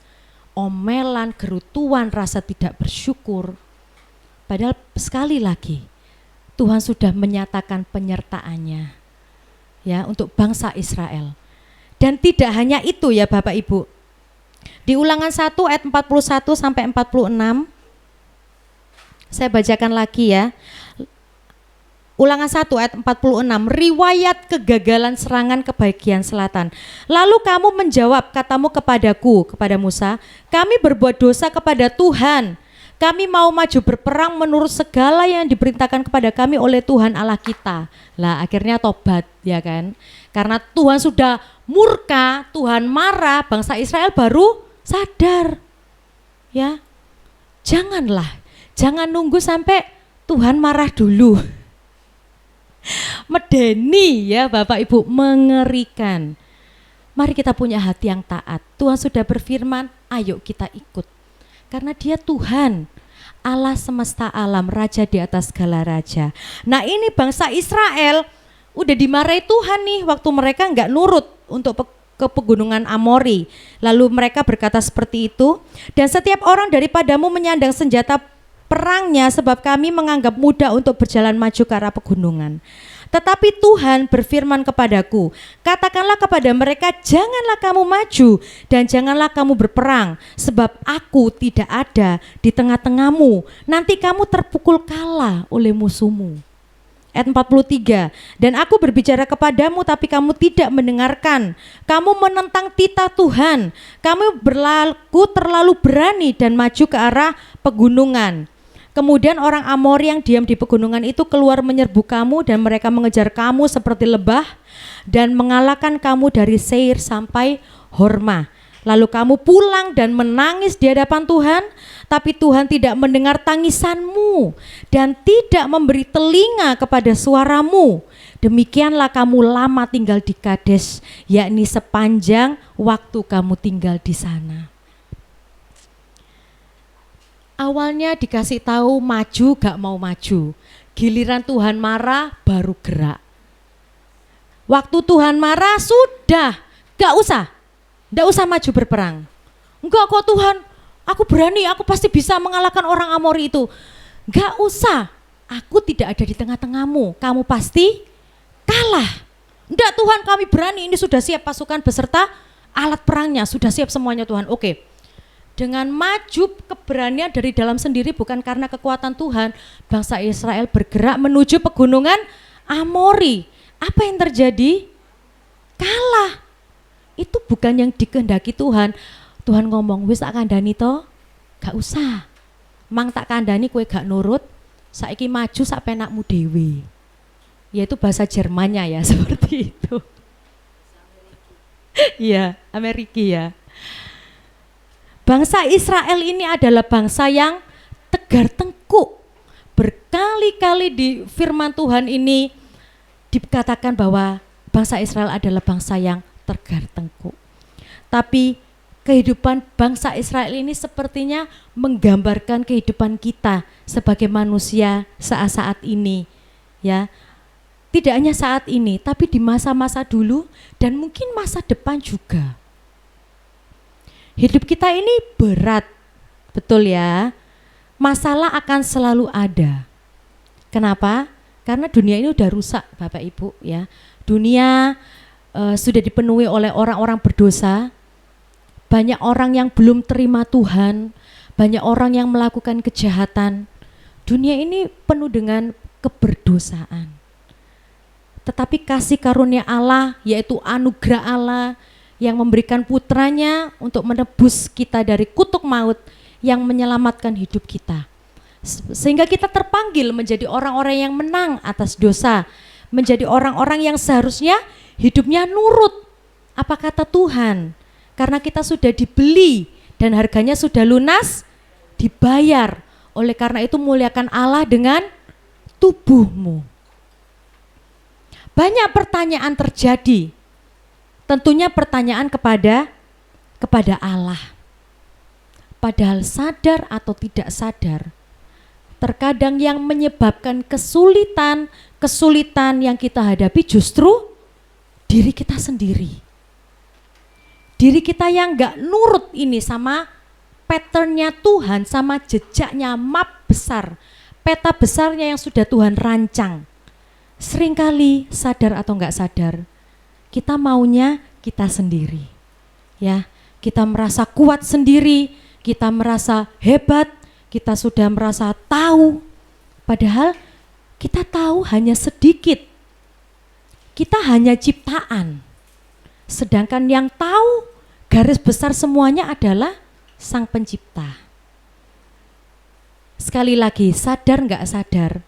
omelan, gerutuan, rasa tidak bersyukur. Padahal sekali lagi Tuhan sudah menyatakan penyertaannya ya untuk bangsa Israel. Dan tidak hanya itu ya Bapak Ibu. Di Ulangan 1 ayat 41 sampai 46. Saya bacakan lagi ya. Ulangan 1 ayat 46. Riwayat kegagalan serangan ke bagian selatan. Lalu kamu menjawab katamu kepadaku, kepada Musa, kami berbuat dosa kepada Tuhan. Kami mau maju berperang menurut segala yang diperintahkan kepada kami oleh Tuhan Allah kita. Lah akhirnya tobat ya kan. Karena Tuhan sudah murka, Tuhan marah, bangsa Israel baru sadar. Ya. Jangan nunggu sampai Tuhan marah dulu. Medeni ya Bapak Ibu, mengerikan. Mari kita punya hati yang taat. Tuhan sudah berfirman, ayo kita ikut. Karena dia Tuhan, Allah semesta alam, Raja di atas segala raja. Nah ini bangsa Israel udah dimarahi Tuhan nih waktu mereka nggak nurut untuk ke pegunungan Amori. Lalu mereka berkata seperti itu, dan setiap orang daripadamu menyandang senjata perangnya sebab kami menganggap mudah untuk berjalan maju ke arah pegunungan. Tetapi Tuhan berfirman kepadaku, katakanlah kepada mereka, janganlah kamu maju dan janganlah kamu berperang, sebab aku tidak ada di tengah-tengahmu. Nanti kamu terpukul kalah oleh musuhmu. Ayat 43, dan aku berbicara kepadamu tapi kamu tidak mendengarkan. Kamu menentang titah Tuhan. Kamu berlaku terlalu berani dan maju ke arah pegunungan. Kemudian orang Amori yang diam di pegunungan itu keluar menyerbu kamu dan mereka mengejar kamu seperti lebah dan mengalahkan kamu dari Seir sampai Horma. Lalu kamu pulang dan menangis di hadapan Tuhan, tapi Tuhan tidak mendengar tangisanmu dan tidak memberi telinga kepada suaramu. Demikianlah kamu lama tinggal di Kades, yakni sepanjang waktu kamu tinggal di sana. Awalnya dikasih tahu maju gak mau maju, giliran Tuhan marah baru gerak. Waktu Tuhan marah sudah gak usah maju berperang. Enggak kok Tuhan, aku berani, aku pasti bisa mengalahkan orang Amori itu. Enggak usah, aku tidak ada di tengah-tengahmu, kamu pasti kalah. Enggak Tuhan, kami berani, ini sudah siap pasukan beserta alat perangnya, sudah siap semuanya Tuhan. Oke. Dengan maju keberanian dari dalam sendiri bukan karena kekuatan Tuhan, bangsa Israel bergerak menuju pegunungan Amori. Apa yang terjadi? Kalah. Itu bukan yang dikehendaki Tuhan. Tuhan ngomong, wis tak kandhani to? Gak usah. Mang tak kandhani kowe gak nurut, saiki maju sak penakmu dhewe. Yaitu bahasa Jermannya ya, seperti itu. Iya, Ameriki ya. Bangsa Israel ini adalah bangsa yang tegar tengkuk. Berkali-kali di firman Tuhan ini dikatakan bahwa bangsa Israel adalah bangsa yang tegar tengkuk. Tapi kehidupan bangsa Israel ini sepertinya menggambarkan kehidupan kita sebagai manusia saat-saat ini, ya. Tidak hanya saat ini, tapi di masa-masa dulu dan mungkin masa depan juga. Hidup kita ini berat, betul ya. Masalah akan selalu ada. Kenapa? Karena dunia ini udah rusak, Bapak Ibu ya. Dunia sudah dipenuhi oleh orang-orang berdosa. Banyak orang yang belum terima Tuhan, banyak orang yang melakukan kejahatan. Dunia ini penuh dengan keberdosaan. Tetapi kasih karunia Allah, yaitu anugerah Allah yang memberikan putranya untuk menebus kita dari kutuk maut, yang menyelamatkan hidup kita. Sehingga kita terpanggil menjadi orang-orang yang menang atas dosa, menjadi orang-orang yang seharusnya hidupnya nurut apa kata Tuhan. Karena kita sudah dibeli dan harganya sudah lunas dibayar. Oleh karena itu muliakan Allah dengan tubuhmu. Banyak pertanyaan terjadi. Tentunya pertanyaan kepada Allah. Padahal sadar atau tidak sadar, terkadang yang menyebabkan kesulitan yang kita hadapi justru diri kita sendiri. Diri kita yang gak nurut ini sama patternnya Tuhan, sama jejaknya, map besar, peta besarnya yang sudah Tuhan rancang. Seringkali sadar atau gak sadar, kita maunya kita sendiri, ya. Kita merasa kuat sendiri, kita merasa hebat, kita sudah merasa tahu. Padahal kita tahu hanya sedikit. Kita hanya ciptaan. Sedangkan yang tahu garis besar semuanya adalah Sang Pencipta. Sekali lagi, sadar nggak sadar,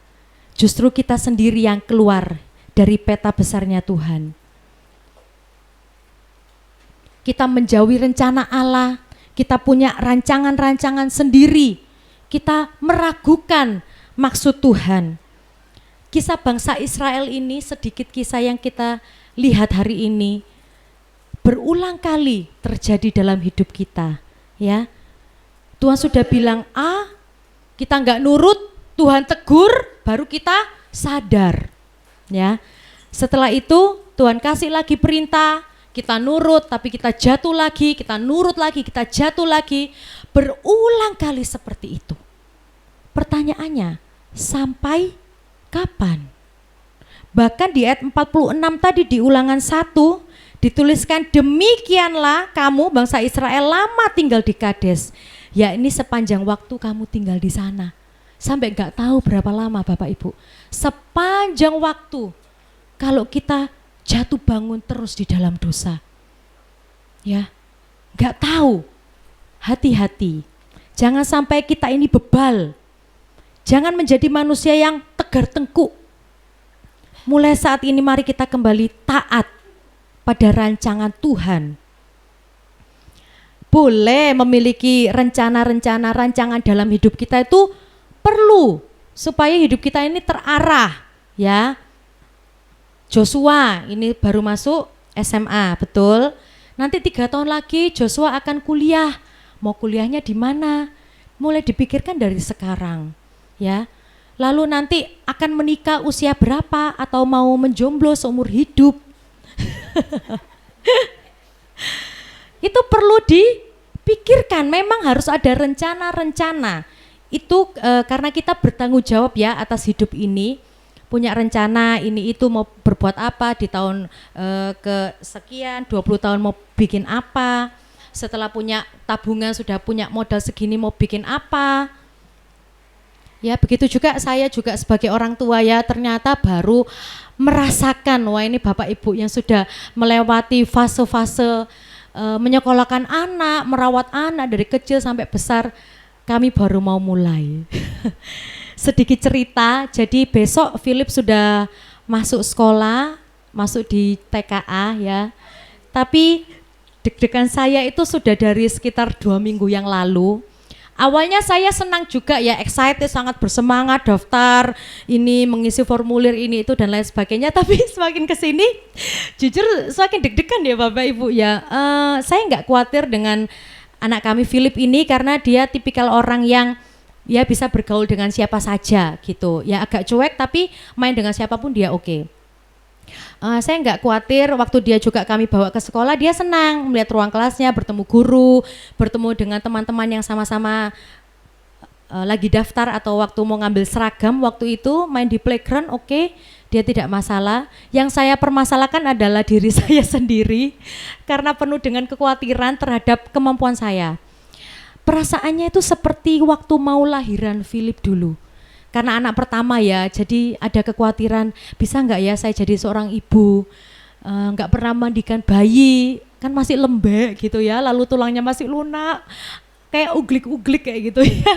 justru kita sendiri yang keluar dari peta besarnya Tuhan. Kita menjauhi rencana Allah, kita punya rancangan-rancangan sendiri, kita meragukan maksud Tuhan. Kisah bangsa Israel ini, sedikit kisah yang kita lihat hari ini, berulang kali terjadi dalam hidup kita, ya. Tuhan sudah bilang A, kita nggak nurut, Tuhan tegur, baru kita sadar, ya. Setelah itu Tuhan kasih lagi perintah, kita nurut, tapi kita jatuh lagi, kita nurut lagi, kita jatuh lagi, berulang kali seperti itu. Pertanyaannya, sampai kapan? Bahkan di ayat 46 tadi di Ulangan 1 dituliskan, demikianlah kamu bangsa Israel lama tinggal di Kades. Ya ini sepanjang waktu kamu tinggal di sana. Sampai gak tahu berapa lama Bapak Ibu. Sepanjang waktu kalau kita jatuh bangun terus di dalam dosa. Ya, gak tahu. Hati-hati. Jangan sampai kita ini bebal. Jangan menjadi manusia yang tegar tengkuk. Mulai saat ini mari kita kembali taat pada rancangan Tuhan. Boleh memiliki rancangan dalam hidup kita itu perlu supaya hidup kita ini terarah, ya. Joshua ini baru masuk SMA, betul? Nanti 3 tahun lagi Joshua akan kuliah. Mau kuliahnya di mana? Mulai dipikirkan dari sekarang, ya. Lalu nanti akan menikah usia berapa atau mau menjomblo seumur hidup. Itu perlu dipikirkan, memang harus ada rencana-rencana. Itu karena kita bertanggung jawab ya atas hidup ini, punya rencana ini itu mau berbuat apa di tahun kesekian, 20 tahun mau bikin apa, setelah punya tabungan sudah punya modal segini mau bikin apa. Ya begitu juga saya juga sebagai orang tua ya, ternyata baru merasakan, wah ini Bapak Ibu yang sudah melewati fase-fase menyekolahkan anak, merawat anak dari kecil sampai besar, kami baru mau mulai. Sedikit cerita, jadi besok Philip sudah masuk sekolah, masuk di TKA ya, tapi deg-degan saya itu sudah dari sekitar 2 minggu yang lalu. Awalnya saya senang juga ya, excited, sangat bersemangat daftar ini, mengisi formulir ini itu dan lain sebagainya. Tapi semakin kesini, jujur semakin deg-degan ya Bapak Ibu ya. Saya nggak khawatir dengan anak kami Philip ini karena dia tipikal orang yang ya bisa bergaul dengan siapa saja gitu. Ya agak cuek tapi main dengan siapapun dia oke. Saya nggak khawatir, waktu dia juga kami bawa ke sekolah, dia senang melihat ruang kelasnya, bertemu guru, bertemu dengan teman-teman yang sama-sama lagi daftar atau waktu mau ngambil seragam, waktu itu main di playground oke, dia tidak masalah. Yang saya permasalahkan adalah diri saya sendiri karena penuh dengan kekhawatiran terhadap kemampuan saya. Perasaannya itu seperti waktu mau lahiran Philip dulu. Karena anak pertama ya, jadi ada kekhawatiran bisa nggak ya saya jadi seorang ibu, nggak pernah mandikan bayi, kan masih lembek gitu ya, lalu tulangnya masih lunak, kayak uglik-uglik kayak gitu ya.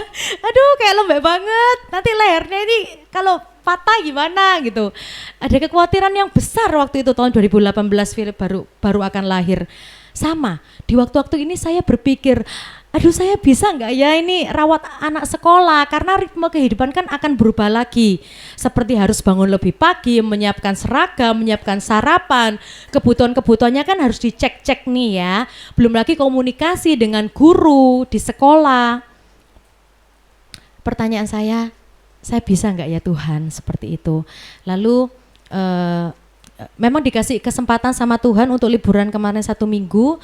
Aduh kayak lembek banget, nanti lehernya ini kalau patah gimana gitu. Ada kekhawatiran yang besar waktu itu tahun 2018 Philip baru akan lahir. Sama, di waktu-waktu ini saya berpikir, aduh saya bisa nggak ya ini rawat anak sekolah, karena ritme kehidupan kan akan berubah lagi. Seperti harus bangun lebih pagi, menyiapkan seragam, menyiapkan sarapan, kebutuhan-kebutuhannya kan harus dicek-cek nih ya. Belum lagi komunikasi dengan guru di sekolah. Pertanyaan saya bisa nggak ya Tuhan seperti itu. Lalu memang dikasih kesempatan sama Tuhan untuk liburan kemarin 1 minggu,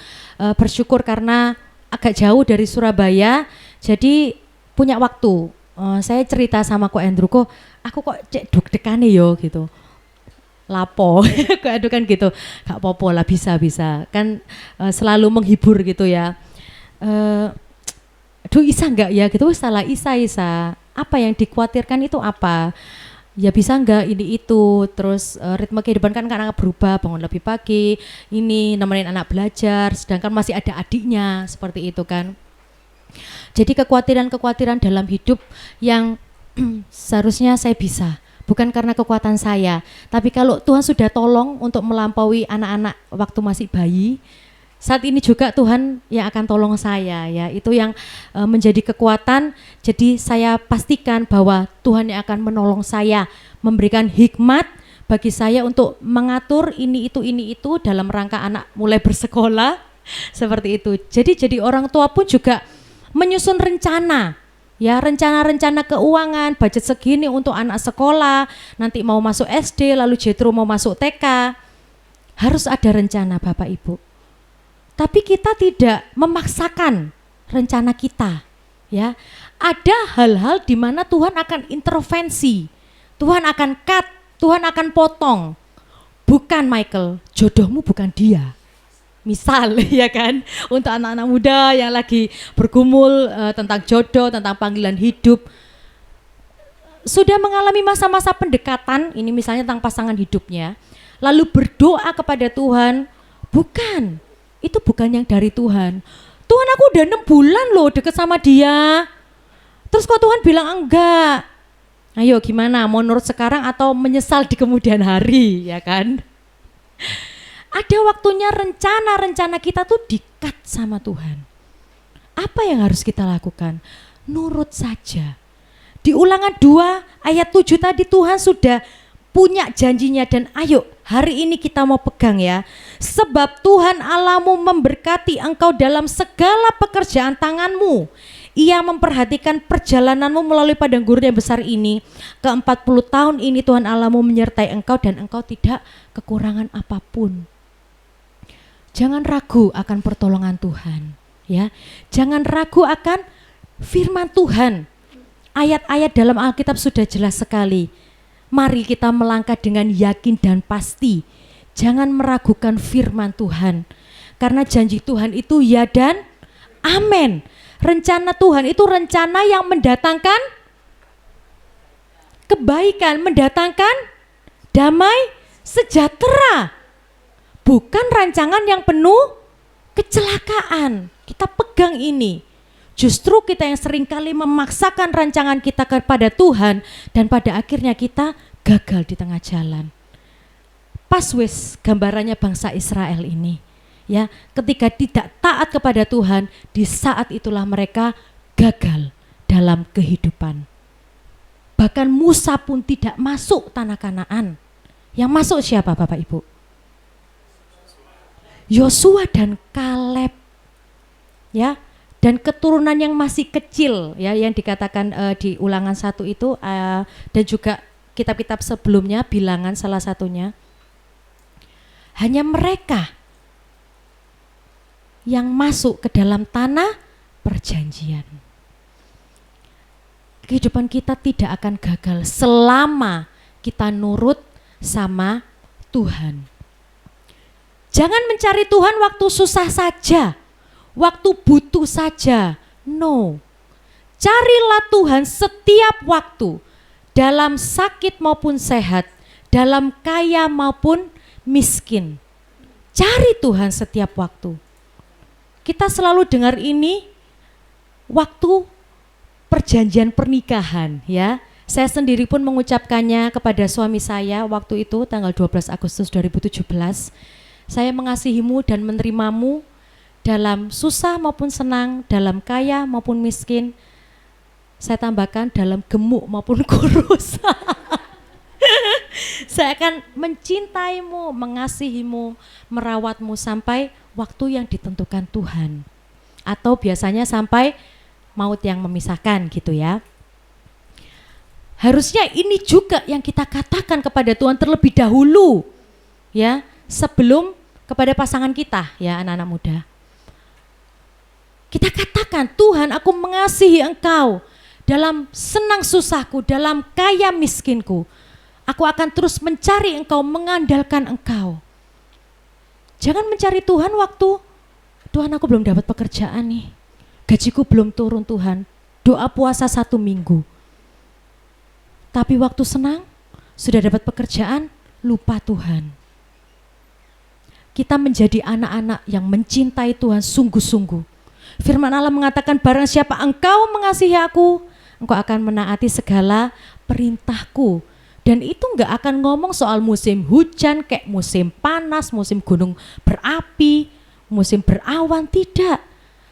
bersyukur karena agak jauh dari Surabaya, jadi punya waktu. Saya cerita sama Ko Andrew, kok aku kok cek deg-degan yo gitu. Lapo, kok kan gitu. Gak apa-apa lah, bisa kan selalu menghibur gitu ya. Duh Isa enggak ya gitu, salah Isa. Apa yang dikhawatirkan itu apa? Ya bisa enggak ini itu, terus ritme kehidupan kan akan berubah, bangun lebih pagi, ini nemenin anak belajar, sedangkan masih ada adiknya, seperti itu kan. Jadi kekhawatiran dalam hidup yang seharusnya saya bisa, bukan karena kekuatan saya, tapi kalau Tuhan sudah tolong untuk melampaui anak-anak waktu masih bayi, saat ini juga Tuhan yang akan tolong saya ya, itu yang menjadi kekuatan. Jadi saya pastikan bahwa Tuhan yang akan menolong saya, memberikan hikmat bagi saya untuk mengatur ini itu dalam rangka anak mulai bersekolah seperti itu. Jadi orang tua pun juga menyusun rencana ya, rencana keuangan, budget segini untuk anak sekolah, nanti mau masuk SD, lalu Jetro mau masuk TK. Harus ada rencana Bapak Ibu. Tapi kita tidak memaksakan rencana kita, ya. Ada hal-hal di mana Tuhan akan intervensi, Tuhan akan cut Tuhan akan potong. Bukan Michael, jodohmu bukan dia. Misal ya kan, untuk anak-anak muda yang lagi bergumul tentang jodoh, tentang panggilan hidup, sudah mengalami masa-masa pendekatan, ini misalnya tentang pasangan hidupnya, lalu berdoa kepada Tuhan, bukan, itu bukan yang dari Tuhan. Tuhan, aku udah 6 bulan loh deket sama dia, terus kok Tuhan bilang enggak? Ayo gimana, mau nurut sekarang atau menyesal di kemudian hari, ya kan? Ada waktunya rencana-rencana kita tuh di-cut sama Tuhan. Apa yang harus kita lakukan? Nurut saja. Di Ulangan 2 ayat 7 tadi Tuhan sudah punya janjinya dan ayo hari ini kita mau pegang ya. Sebab Tuhan Allahmu memberkati engkau dalam segala pekerjaan tanganmu. Ia memperhatikan perjalananmu melalui padang gurun yang besar ini. Ke 40 tahun ini Tuhan Allahmu menyertai engkau dan engkau tidak kekurangan apapun. Jangan ragu akan pertolongan Tuhan, ya. Jangan ragu akan firman Tuhan. Ayat-ayat dalam Alkitab sudah jelas sekali. Mari kita melangkah dengan yakin dan pasti. Jangan meragukan firman Tuhan. Karena janji Tuhan itu ya dan amin. Rencana Tuhan itu rencana yang mendatangkan kebaikan, mendatangkan damai sejahtera. Bukan rancangan yang penuh kecelakaan. Kita pegang ini. Justru kita yang seringkali memaksakan rancangan kita kepada Tuhan dan pada akhirnya kita gagal di tengah jalan. Pas wis gambarannya bangsa Israel ini. Ya, ketika tidak taat kepada Tuhan, di saat itulah mereka gagal dalam kehidupan. Bahkan Musa pun tidak masuk tanah Kanaan. Yang masuk siapa Bapak Ibu? Yosua dan Kaleb, ya, dan keturunan yang masih kecil, ya, yang dikatakan di Ulangan 1 itu dan juga kitab-kitab sebelumnya, Bilangan salah satunya. Hanya mereka yang masuk ke dalam tanah perjanjian. Kehidupan kita tidak akan gagal selama kita nurut sama Tuhan. Jangan mencari Tuhan waktu susah saja, waktu butuh saja. No. Carilah Tuhan setiap waktu, dalam sakit maupun sehat, dalam kaya maupun miskin. Cari Tuhan setiap waktu. Kita selalu dengar ini waktu perjanjian pernikahan, ya. Saya sendiri pun mengucapkannya kepada suami saya waktu itu tanggal 12 Agustus 2017. Saya mengasihimu dan menerimamu dalam susah maupun senang, dalam kaya maupun miskin. Saya tambahkan dalam gemuk maupun kurus. Saya akan mencintaimu, mengasihimu, merawatmu sampai waktu yang ditentukan Tuhan. Atau biasanya sampai maut yang memisahkan gitu ya. Harusnya ini juga yang kita katakan kepada Tuhan terlebih dahulu, ya, sebelum kepada pasangan kita, ya anak-anak muda. Kita katakan, Tuhan, aku mengasihi Engkau dalam senang susahku, dalam kaya miskinku. Aku akan terus mencari Engkau, mengandalkan Engkau. Jangan mencari Tuhan waktu, Tuhan aku belum dapat pekerjaan nih, gajiku belum turun Tuhan, doa puasa 1 minggu. Tapi waktu senang, sudah dapat pekerjaan, lupa Tuhan. Kita menjadi anak-anak yang mencintai Tuhan sungguh-sungguh. Firman Allah mengatakan, barang siapa engkau mengasihi aku, engkau akan menaati segala perintahku. Dan itu enggak akan ngomong soal musim hujan, kayak musim panas, musim gunung berapi, musim berawan, tidak.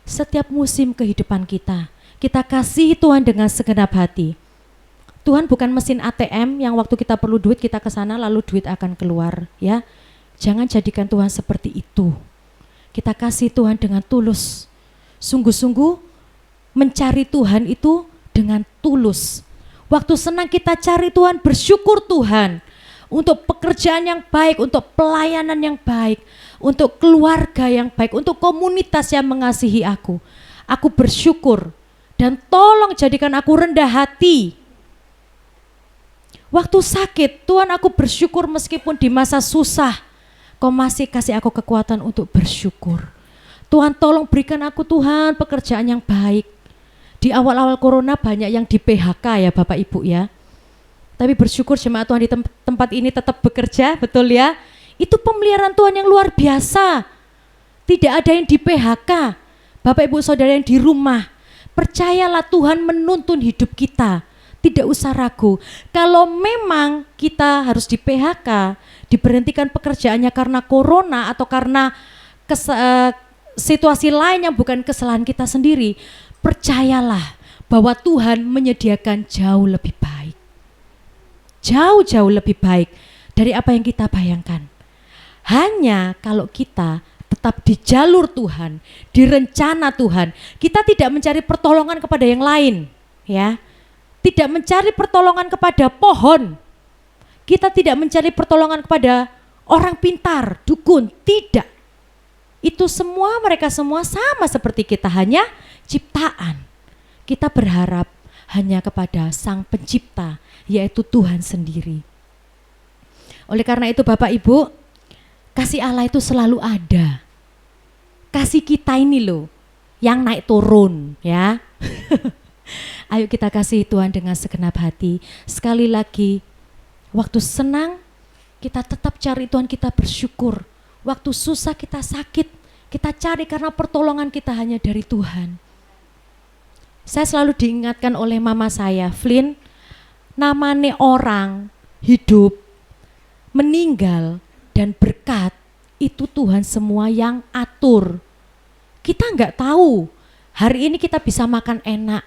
Setiap musim kehidupan kita kasihi Tuhan dengan segenap hati. Tuhan bukan mesin ATM yang waktu kita perlu duit kita ke sana lalu duit akan keluar, ya. Jangan jadikan Tuhan seperti itu. Kita kasih Tuhan dengan tulus. Sungguh-sungguh mencari Tuhan itu dengan tulus. Waktu senang kita cari Tuhan, bersyukur Tuhan untuk pekerjaan yang baik, untuk pelayanan yang baik, untuk keluarga yang baik, untuk komunitas yang mengasihi aku. Aku bersyukur dan tolong jadikan aku rendah hati. Waktu sakit, Tuhan aku bersyukur meskipun di masa susah, Kau masih kasih aku kekuatan untuk bersyukur. Tuhan tolong berikan aku Tuhan pekerjaan yang baik. Di awal-awal corona banyak yang di PHK ya Bapak Ibu ya. Tapi bersyukur jemaat Tuhan di tempat ini tetap bekerja, betul ya. Itu pemeliharaan Tuhan yang luar biasa. Tidak ada yang di PHK. Bapak Ibu Saudara yang di rumah, percayalah Tuhan menuntun hidup kita. Tidak usah ragu. Kalau memang kita harus di PHK, diberhentikan pekerjaannya karena corona atau karena situasi lain yang bukan kesalahan kita sendiri, percayalah bahwa Tuhan menyediakan jauh lebih baik. Jauh-jauh lebih baik dari apa yang kita bayangkan. Hanya kalau kita tetap di jalur Tuhan, di rencana Tuhan, kita tidak mencari pertolongan kepada yang lain, ya. Tidak mencari pertolongan kepada pohon. Kita tidak mencari pertolongan kepada orang pintar, dukun, tidak. Itu semua, mereka semua sama seperti kita, hanya ciptaan. Kita berharap hanya kepada Sang Pencipta, yaitu Tuhan sendiri. Oleh karena itu Bapak Ibu, kasih Allah itu selalu ada. Kasih kita ini loh, yang naik turun ya. Ayo kita kasih Tuhan dengan segenap hati. Sekali lagi, waktu senang kita tetap cari Tuhan, kita bersyukur. Waktu susah kita sakit, kita cari karena pertolongan kita hanya dari Tuhan. Saya selalu diingatkan oleh mama saya, Flynn, namanya orang hidup, meninggal dan berkat, itu Tuhan semua yang atur. Kita nggak tahu, hari ini kita bisa makan enak,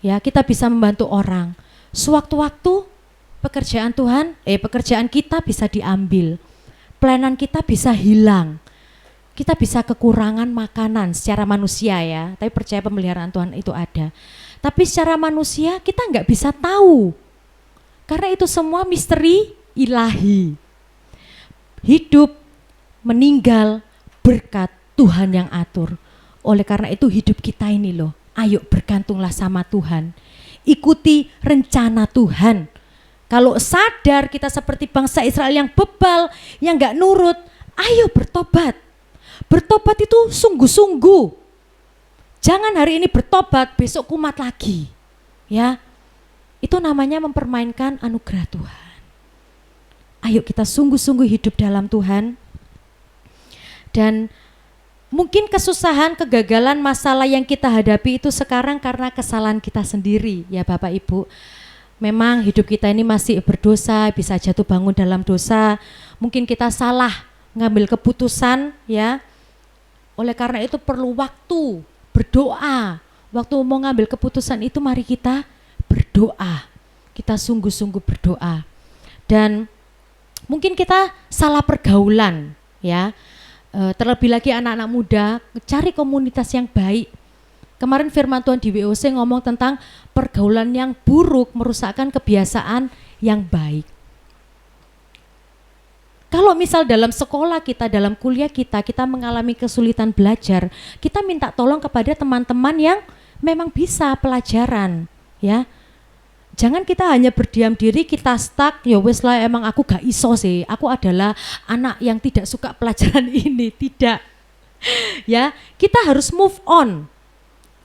ya kita bisa membantu orang. Sewaktu-waktu pekerjaan kita bisa diambil, pelayanan kita bisa hilang, kita bisa kekurangan makanan secara manusia ya, tapi percaya pemeliharaan Tuhan itu ada. Tapi secara manusia kita nggak bisa tahu, karena itu semua misteri ilahi. Hidup, meninggal, berkat Tuhan yang atur. Oleh karena itu hidup kita ini loh, ayo bergantunglah sama Tuhan. Ikuti rencana Tuhan. Kalau sadar kita seperti bangsa Israel yang bebal, yang gak nurut, ayo bertobat. Bertobat itu sungguh-sungguh. Jangan hari ini bertobat, besok kumat lagi. Ya, itu namanya mempermainkan anugerah Tuhan. Ayo kita sungguh-sungguh hidup dalam Tuhan. Dan mungkin kesusahan, kegagalan, masalah yang kita hadapi itu sekarang karena kesalahan kita sendiri ya Bapak Ibu. Memang hidup kita ini masih berdosa, bisa jatuh bangun dalam dosa. Mungkin kita salah ngambil keputusan ya. Oleh karena itu perlu waktu berdoa. Waktu mau ngambil keputusan itu mari kita berdoa. Kita sungguh-sungguh berdoa. Dan mungkin kita salah pergaulan ya. Terlebih lagi anak-anak muda, cari komunitas yang baik. Kemarin firman Tuhan di WOC ngomong tentang pergaulan yang buruk merusakkan kebiasaan yang baik. Kalau misal dalam sekolah kita, dalam kuliah kita mengalami kesulitan belajar, kita minta tolong kepada teman-teman yang memang bisa pelajaran, ya. Jangan kita hanya berdiam diri, kita stuck, ya wes lah emang aku gak iso sih, aku adalah anak yang tidak suka pelajaran ini, tidak. Ya, kita harus move on.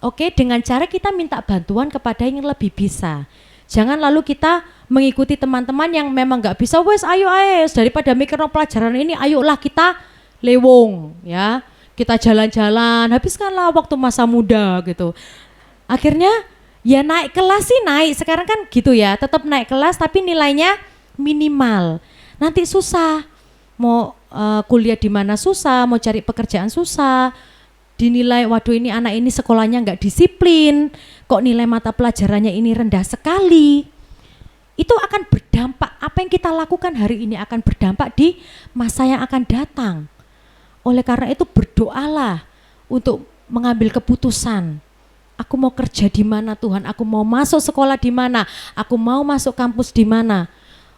Oke, dengan cara kita minta bantuan kepada yang lebih bisa. Jangan lalu kita mengikuti teman-teman yang memang gak bisa, wes ayo daripada mikir pelajaran ini, ayolah kita lewong, ya. Kita jalan-jalan, habiskanlah waktu masa muda gitu. Akhirnya ya naik kelas sih naik, sekarang kan gitu ya, tetap naik kelas tapi nilainya minimal. Nanti susah, mau kuliah di mana susah, mau cari pekerjaan susah, dinilai waduh ini anak ini sekolahnya nggak disiplin, kok nilai mata pelajarannya ini rendah sekali. Itu akan berdampak, apa yang kita lakukan hari ini akan berdampak di masa yang akan datang. Oleh karena itu berdoalah untuk mengambil keputusan. Aku mau kerja di mana Tuhan, aku mau masuk sekolah di mana, aku mau masuk kampus di mana.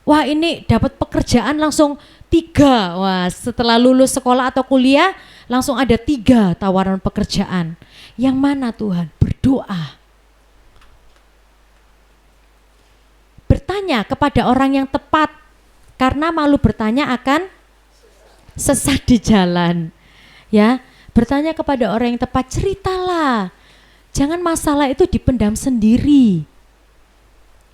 Wah ini dapat pekerjaan langsung 3, wah setelah lulus sekolah atau kuliah langsung ada 3 tawaran pekerjaan. Yang mana Tuhan? Berdoa. Bertanya bertanya kepada orang yang tepat, karena malu bertanya akan sesat di jalan. Ya, bertanya kepada orang yang tepat, ceritalah. Jangan masalah itu dipendam sendiri.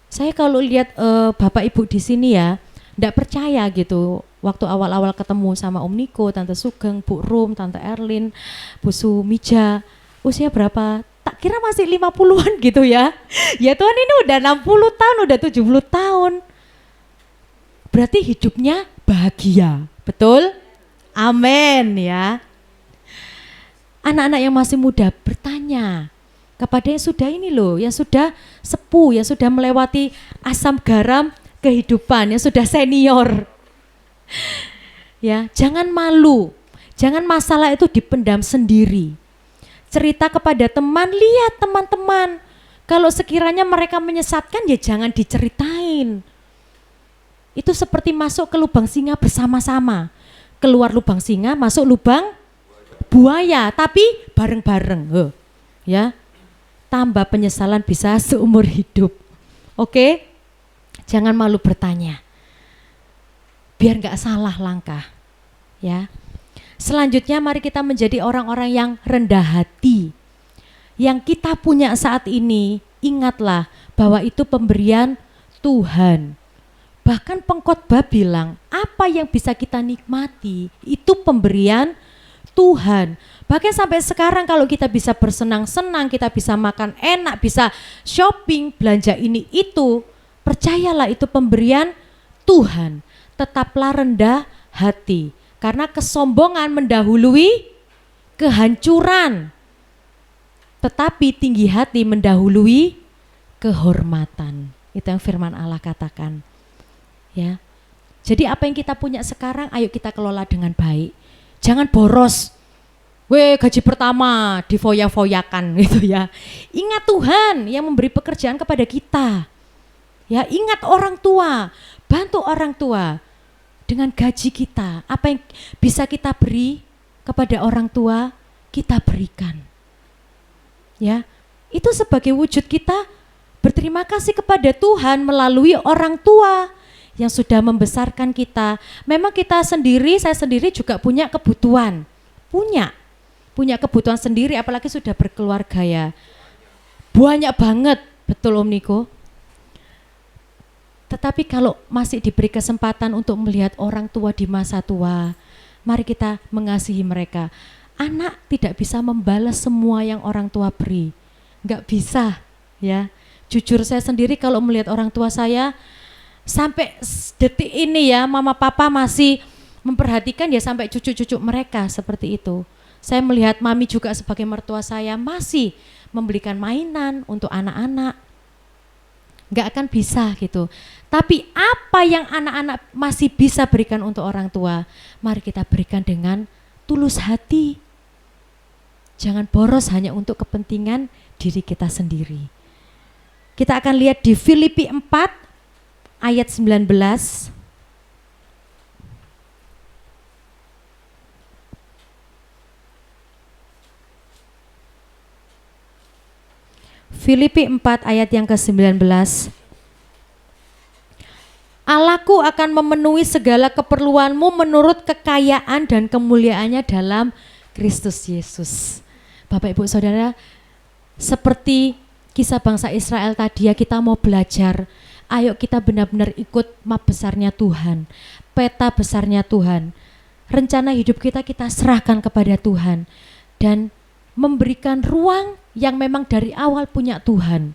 Saya kalau lihat Bapak Ibu di sini ya, enggak percaya gitu. Waktu awal-awal ketemu sama Om Niko, Tante Sugeng, Bu Rum, Tante Erlin, Bu Sumija, usia berapa? Tak kira masih 50-an gitu ya. Ya Tuhan, ini udah 60 tahun, udah 70 tahun. Berarti hidupnya bahagia, betul? Amin ya. Anak-anak yang masih muda bertanya kepada yang sudah ini loh, yang sudah sepuh, yang sudah melewati asam garam kehidupan, yang sudah senior. Ya, jangan malu, jangan masalah itu dipendam sendiri. Cerita kepada teman, lihat teman-teman, kalau sekiranya mereka menyesatkan ya jangan diceritain. Itu seperti masuk ke lubang singa bersama-sama, keluar lubang singa, masuk lubang buaya, tapi bareng-bareng. Ya, tambah penyesalan bisa seumur hidup. Oke, jangan malu bertanya, biar nggak salah langkah. Ya, selanjutnya mari kita menjadi orang-orang yang rendah hati. Yang kita punya saat ini, ingatlah bahwa itu pemberian Tuhan. Bahkan pengkhotbah bilang, apa yang bisa kita nikmati itu pemberian Tuhan. Bahkan sampai sekarang kalau kita bisa bersenang-senang, kita bisa makan enak, bisa shopping, belanja ini itu, percayalah itu pemberian Tuhan. Tetaplah rendah hati, karena kesombongan mendahului kehancuran, tetapi tinggi hati mendahului kehormatan. Itu yang firman Allah katakan. Ya, jadi apa yang kita punya sekarang, ayo kita kelola dengan baik. Jangan boros. Gaji pertama difoya-foyakan gitu ya. Ingat Tuhan yang memberi pekerjaan kepada kita. Ya, ingat orang tua, bantu orang tua dengan gaji kita. Apa yang bisa kita beri kepada orang tua, kita berikan. Ya, itu sebagai wujud kita berterima kasih kepada Tuhan melalui orang tua yang sudah membesarkan kita. Memang kita sendiri, saya sendiri juga punya kebutuhan. Punya kebutuhan sendiri, apalagi sudah berkeluarga ya. Banyak banget, betul Om Niko. Tetapi kalau masih diberi kesempatan untuk melihat orang tua di masa tua, mari kita mengasihi mereka. Anak tidak bisa membalas semua yang orang tua beri. Enggak bisa ya. Jujur saya sendiri kalau melihat orang tua saya, sampai detik ini ya, mama papa masih memperhatikan ya sampai cucu-cucu mereka seperti itu. Saya melihat mami juga sebagai mertua saya masih membelikan mainan untuk anak-anak. Nggak akan bisa gitu. Tapi apa yang anak-anak masih bisa berikan untuk orang tua, mari kita berikan dengan tulus hati. Jangan boros hanya untuk kepentingan diri kita sendiri. Kita akan lihat di Filipi 4 ayat 19. Filipi 4 ayat yang ke-19. Allahku akan memenuhi segala keperluanmu menurut kekayaan dan kemuliaannya dalam Kristus Yesus. Bapak Ibu Saudara, seperti kisah bangsa Israel tadi ya, kita mau belajar. Ayo kita benar-benar ikut map besarnya Tuhan, peta besarnya Tuhan. Rencana hidup kita serahkan kepada Tuhan. Dan memberikan ruang yang memang dari awal punya Tuhan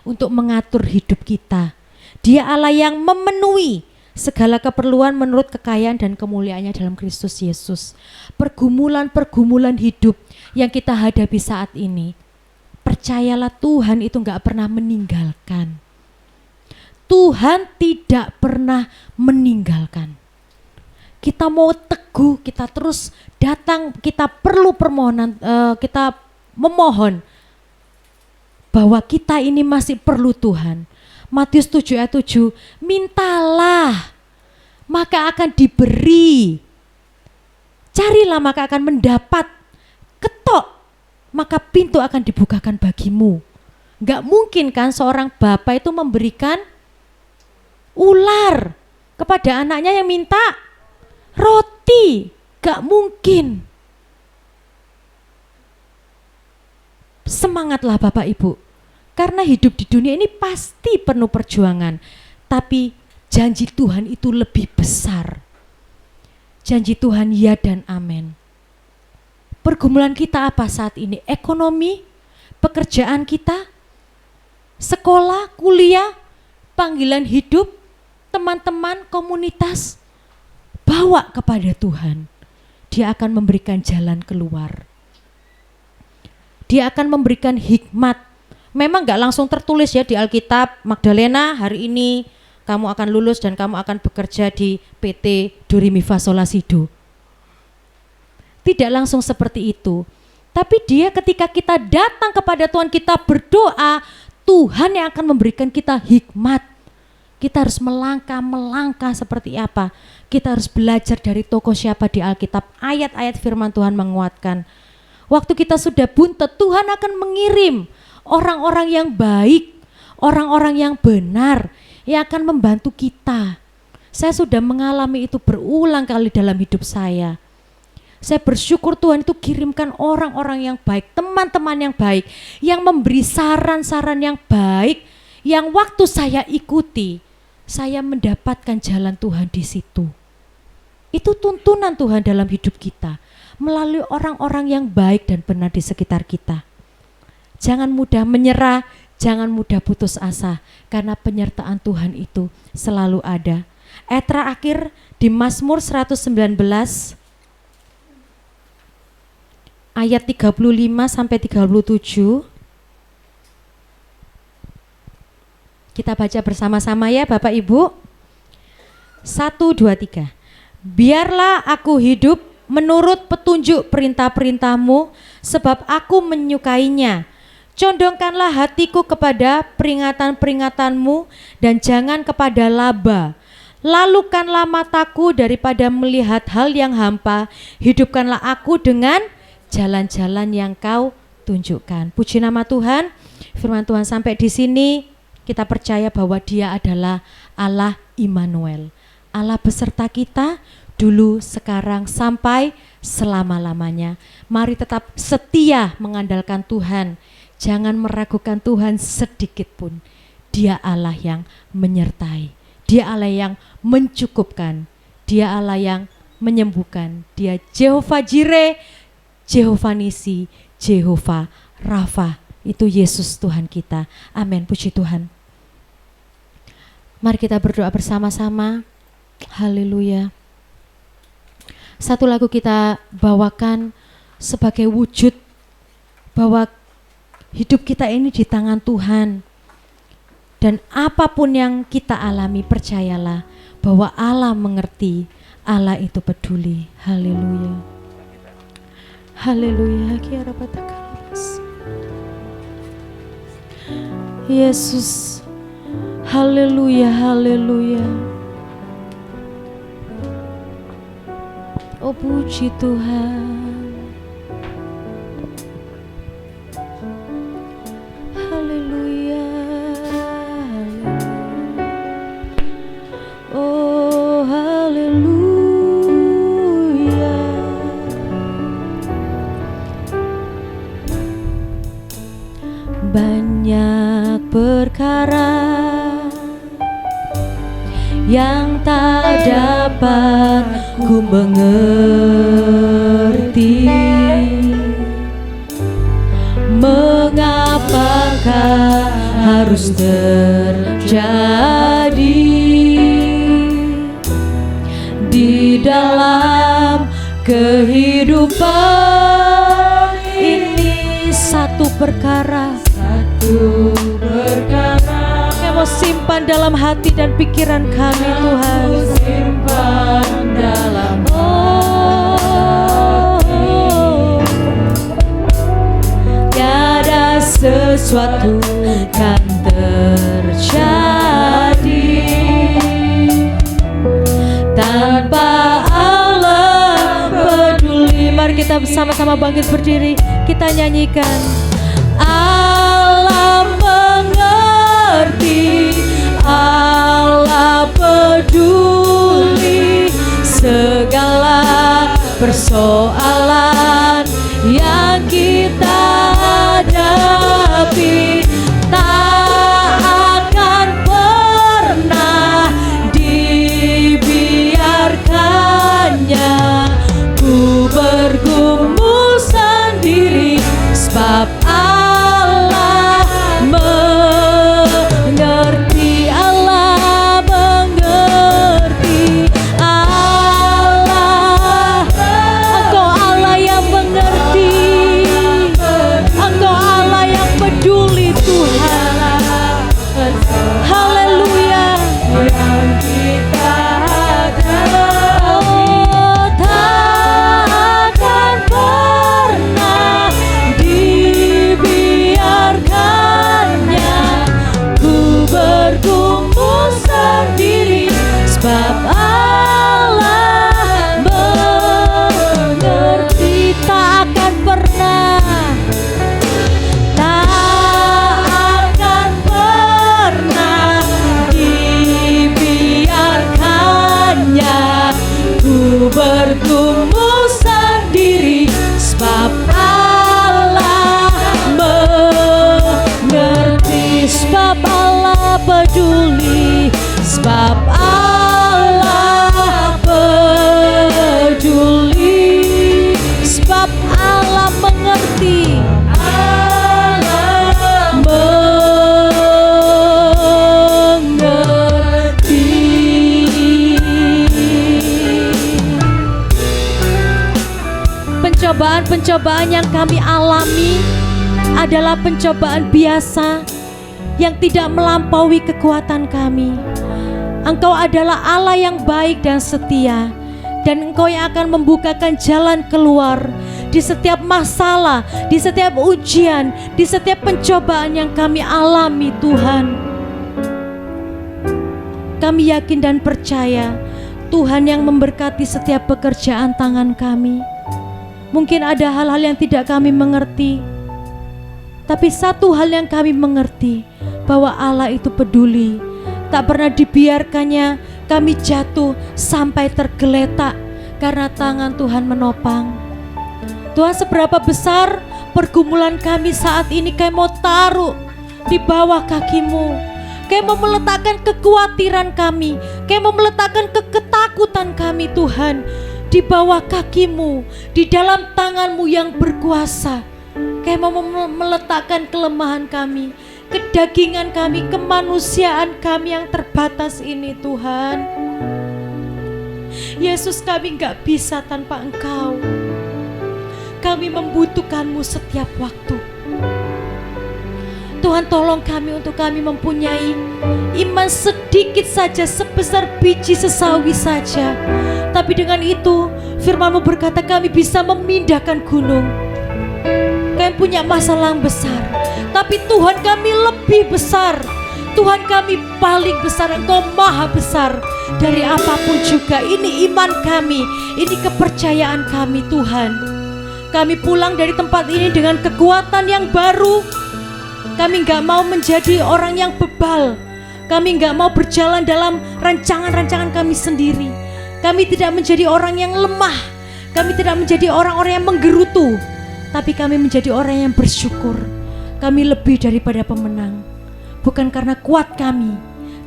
untuk mengatur hidup kita. Dia Allah yang memenuhi segala keperluan menurut kekayaan dan kemuliaannya dalam Kristus Yesus. Pergumulan-pergumulan hidup yang kita hadapi saat ini, percayalah Tuhan itu gak pernah meninggalkan. Tuhan tidak pernah meninggalkan. Kita mau teguh, kita terus datang, kita perlu permohonan, kita memohon bahwa kita ini masih perlu Tuhan. Matius 7 ayat 7, mintalah maka akan diberi, carilah maka akan mendapat, ketok maka pintu akan dibukakan bagimu. Gak mungkin kan seorang bapak itu memberikan ular kepada anaknya yang minta roti. Gak mungkin. Semangatlah Bapak Ibu, karena hidup di dunia ini pasti penuh perjuangan, tapi janji Tuhan itu lebih besar. Janji Tuhan ya dan amin. Pergumulan kita apa saat ini? Ekonomi, pekerjaan kita, sekolah, kuliah, panggilan hidup, teman-teman, komunitas, bawa kepada Tuhan. Dia akan memberikan jalan keluar. Dia akan memberikan hikmat. Memang gak langsung tertulis ya di Alkitab, Magdalena hari ini kamu akan lulus dan kamu akan bekerja di PT Do Re Mi Fa Sol La Si Do. Tidak langsung seperti itu. Tapi dia ketika kita datang kepada Tuhan, kita berdoa, Tuhan yang akan memberikan kita hikmat. Kita harus melangkah seperti apa. Kita harus belajar dari tokoh siapa di Alkitab. Ayat-ayat firman Tuhan menguatkan. Waktu kita sudah buntet, Tuhan akan mengirim orang-orang yang baik, orang-orang yang benar, yang akan membantu kita. Saya sudah mengalami itu berulang kali dalam hidup saya. Saya bersyukur Tuhan itu kirimkan orang-orang yang baik, teman-teman yang baik, yang memberi saran-saran yang baik, yang waktu saya ikuti, saya mendapatkan jalan Tuhan di situ. Itu tuntunan Tuhan dalam hidup kita, melalui orang-orang yang baik dan benar di sekitar kita. Jangan mudah menyerah, jangan mudah putus asa, karena penyertaan Tuhan itu selalu ada. Ayat terakhir di Mazmur 119 ayat 35 sampai 37. Kita baca bersama-sama ya Bapak Ibu. 1, 2, 3. Biarlah aku hidup menurut petunjuk perintah-perintahmu, sebab aku menyukainya. Condongkanlah hatiku kepada peringatan-peringatanmu dan jangan kepada laba. Lalukanlah mataku daripada melihat hal yang hampa. Hidupkanlah aku dengan jalan-jalan yang kau tunjukkan. Puji nama Tuhan. Firman Tuhan sampai di sini kita percaya bahwa Dia adalah Allah Immanuel. Allah beserta kita dulu, sekarang, sampai selama-lamanya. Mari tetap setia mengandalkan Tuhan. Jangan meragukan Tuhan sedikit pun. Dia Allah yang menyertai. Dia Allah yang mencukupkan. Dia Allah yang menyembuhkan. Dia Jehovah Jireh, Jehovah Nisi, Jehovah Rafa. Itu Yesus Tuhan kita. Amin. Puji Tuhan. Mari kita berdoa bersama-sama. Haleluya. Satu lagu kita bawakan sebagai wujud bahwa hidup kita ini di tangan Tuhan. Dan apapun yang kita alami, percayalah bahwa Allah mengerti, Allah itu peduli. Haleluya. Haleluya. Yesus. Haleluya, haleluya. Oh puji Tuhan. Haleluya. Oh haleluya. Banyak perkara yang tak dapat ku mengerti, mengapakah harus terjadi di dalam kehidupan ini. Satu perkara yang mau simpan dalam hati dan pikiran kami, Tuhan. Simpan dalam tiada sesuatu kan terjadi tanpa Allah peduli. Mari kita bersama-sama bangkit berdiri, kita nyanyikan. Allah mengerti, Allah persoalan yang kita hadapi tak akan pernah dibiarkannya. Ku bergumul sendiri sebab Allah mengerti, Allah mengerti. Allah, Engkau Allah yang mengerti, Engkau Allah yang peduli Tuhan. Haleluya. Yang kita hadapi tak akan pernah dibiarkannya. Ku bergumul sendiri sebab Allah mengerti. Tak akan pernah, tak akan pernah dibiarkannya. Ku bergumul sendiri sebab Allah mengerti, sebab Allah peduli, sebab Allah peduli, sebab Allah mengerti. Allah mengerti. Pencobaan-pencobaan yang kami alami adalah pencobaan biasa yang tidak melampaui kekuatan kami. Engkau adalah Allah yang baik dan setia, dan Engkau yang akan membukakan jalan keluar di setiap masalah, di setiap ujian, di setiap pencobaan yang kami alami, Tuhan. Kami yakin dan percaya Tuhan yang memberkati setiap pekerjaan tangan kami. Mungkin ada hal-hal yang tidak kami mengerti, tapi satu hal yang kami mengerti, bahwa Allah itu peduli. Tak pernah dibiarkannya kami jatuh sampai tergeletak, karena tangan Tuhan menopang. Tuhan, seberapa besar pergumulan kami saat ini, kami mau taruh di bawah kaki-Mu. Kami mau meletakkan kekhawatiran kami, kami mau meletakkan ketakutan kami, Tuhan, di bawah kaki-Mu, di dalam tangan-Mu yang berkuasa. Kami mau meletakkan kelemahan kami, kedagingan kami, kemanusiaan kami yang terbatas ini, Tuhan. Yesus, kami gak bisa tanpa Engkau. Kami membutuhkan-Mu setiap waktu. Tuhan, tolong kami untuk kami mempunyai iman sedikit saja, sebesar biji sesawi saja. Tapi dengan itu firman-Mu berkata kami bisa memindahkan gunung. Kami punya masalah yang besar, tapi Tuhan kami lebih besar. Tuhan kami paling besar, Engkau maha besar dari apapun juga. Ini iman kami, ini kepercayaan kami, Tuhan. Kami pulang dari tempat ini dengan kekuatan yang baru. Kami gak mau menjadi orang yang bebal. Kami gak mau berjalan dalam rancangan-rancangan kami sendiri. Kami tidak menjadi orang yang lemah. Kami tidak menjadi orang-orang yang menggerutu, tapi kami menjadi orang yang bersyukur. Kami lebih daripada pemenang. Bukan karena kuat kami,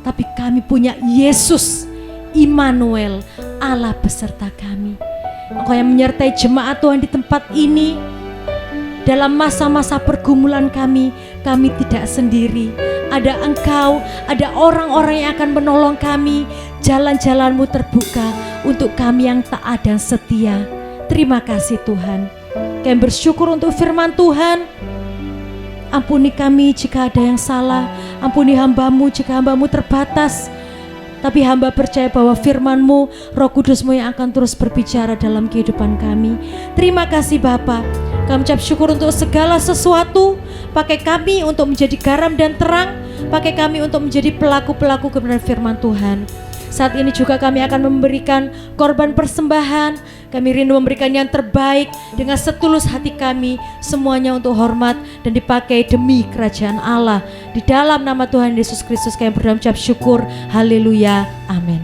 tapi kami punya Yesus, Immanuel, Allah beserta kami. Engkau yang menyertai jemaat Tuhan di tempat ini. Dalam masa-masa pergumulan kami tidak sendiri. Ada Engkau, ada orang-orang yang akan menolong kami. Jalan-jalan-Mu terbuka untuk kami yang taat dan setia. Terima kasih Tuhan. Kami bersyukur untuk firman Tuhan. Ampuni kami jika ada yang salah. Ampuni hamba-Mu jika hamba-Mu terbatas. Tapi hamba percaya bahwa firman-Mu, Roh Kudus-Mu yang akan terus berbicara dalam kehidupan kami. Terima kasih Bapa. Kami ucap syukur untuk segala sesuatu. Pakai kami untuk menjadi garam dan terang. Pakai kami untuk menjadi pelaku-pelaku kebenaran firman Tuhan. Saat ini juga kami akan memberikan korban persembahan. Kami rindu memberikan yang terbaik dengan setulus hati kami. Semuanya untuk hormat dan dipakai demi kerajaan Allah. Di dalam nama Tuhan Yesus Kristus kami berdoa ucap syukur. Haleluya. Amin.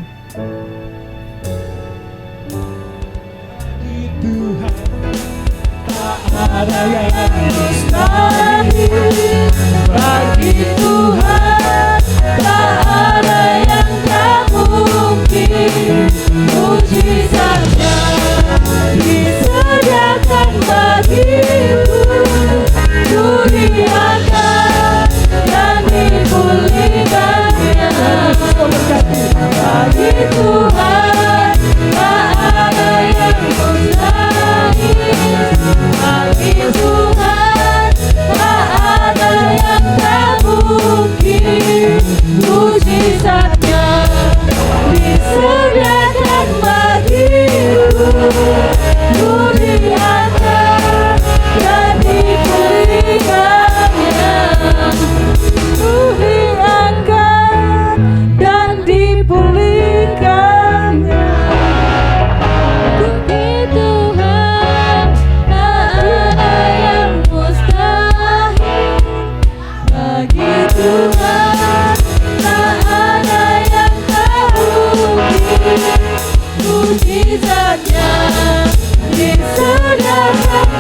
ada yang mustahil bagi Tuhan, tak ada yang tak mungkin. Mujizatnya disediakan bagiku, ku diangkat dan dipulihkannya. Bagi Tuhan tak ada yang mustahil, bagi Tuhan tak ada yang tak mungkin. Mujizatnya disediakan bagiku, ku diangkat dan dipulihkannya. Ku diangkat dan dipulihkannya. Bagi Tuhan tak ada yang mustahil, bagi Tuhan tak ada yang tak mungkin. Mujizatnya disediakan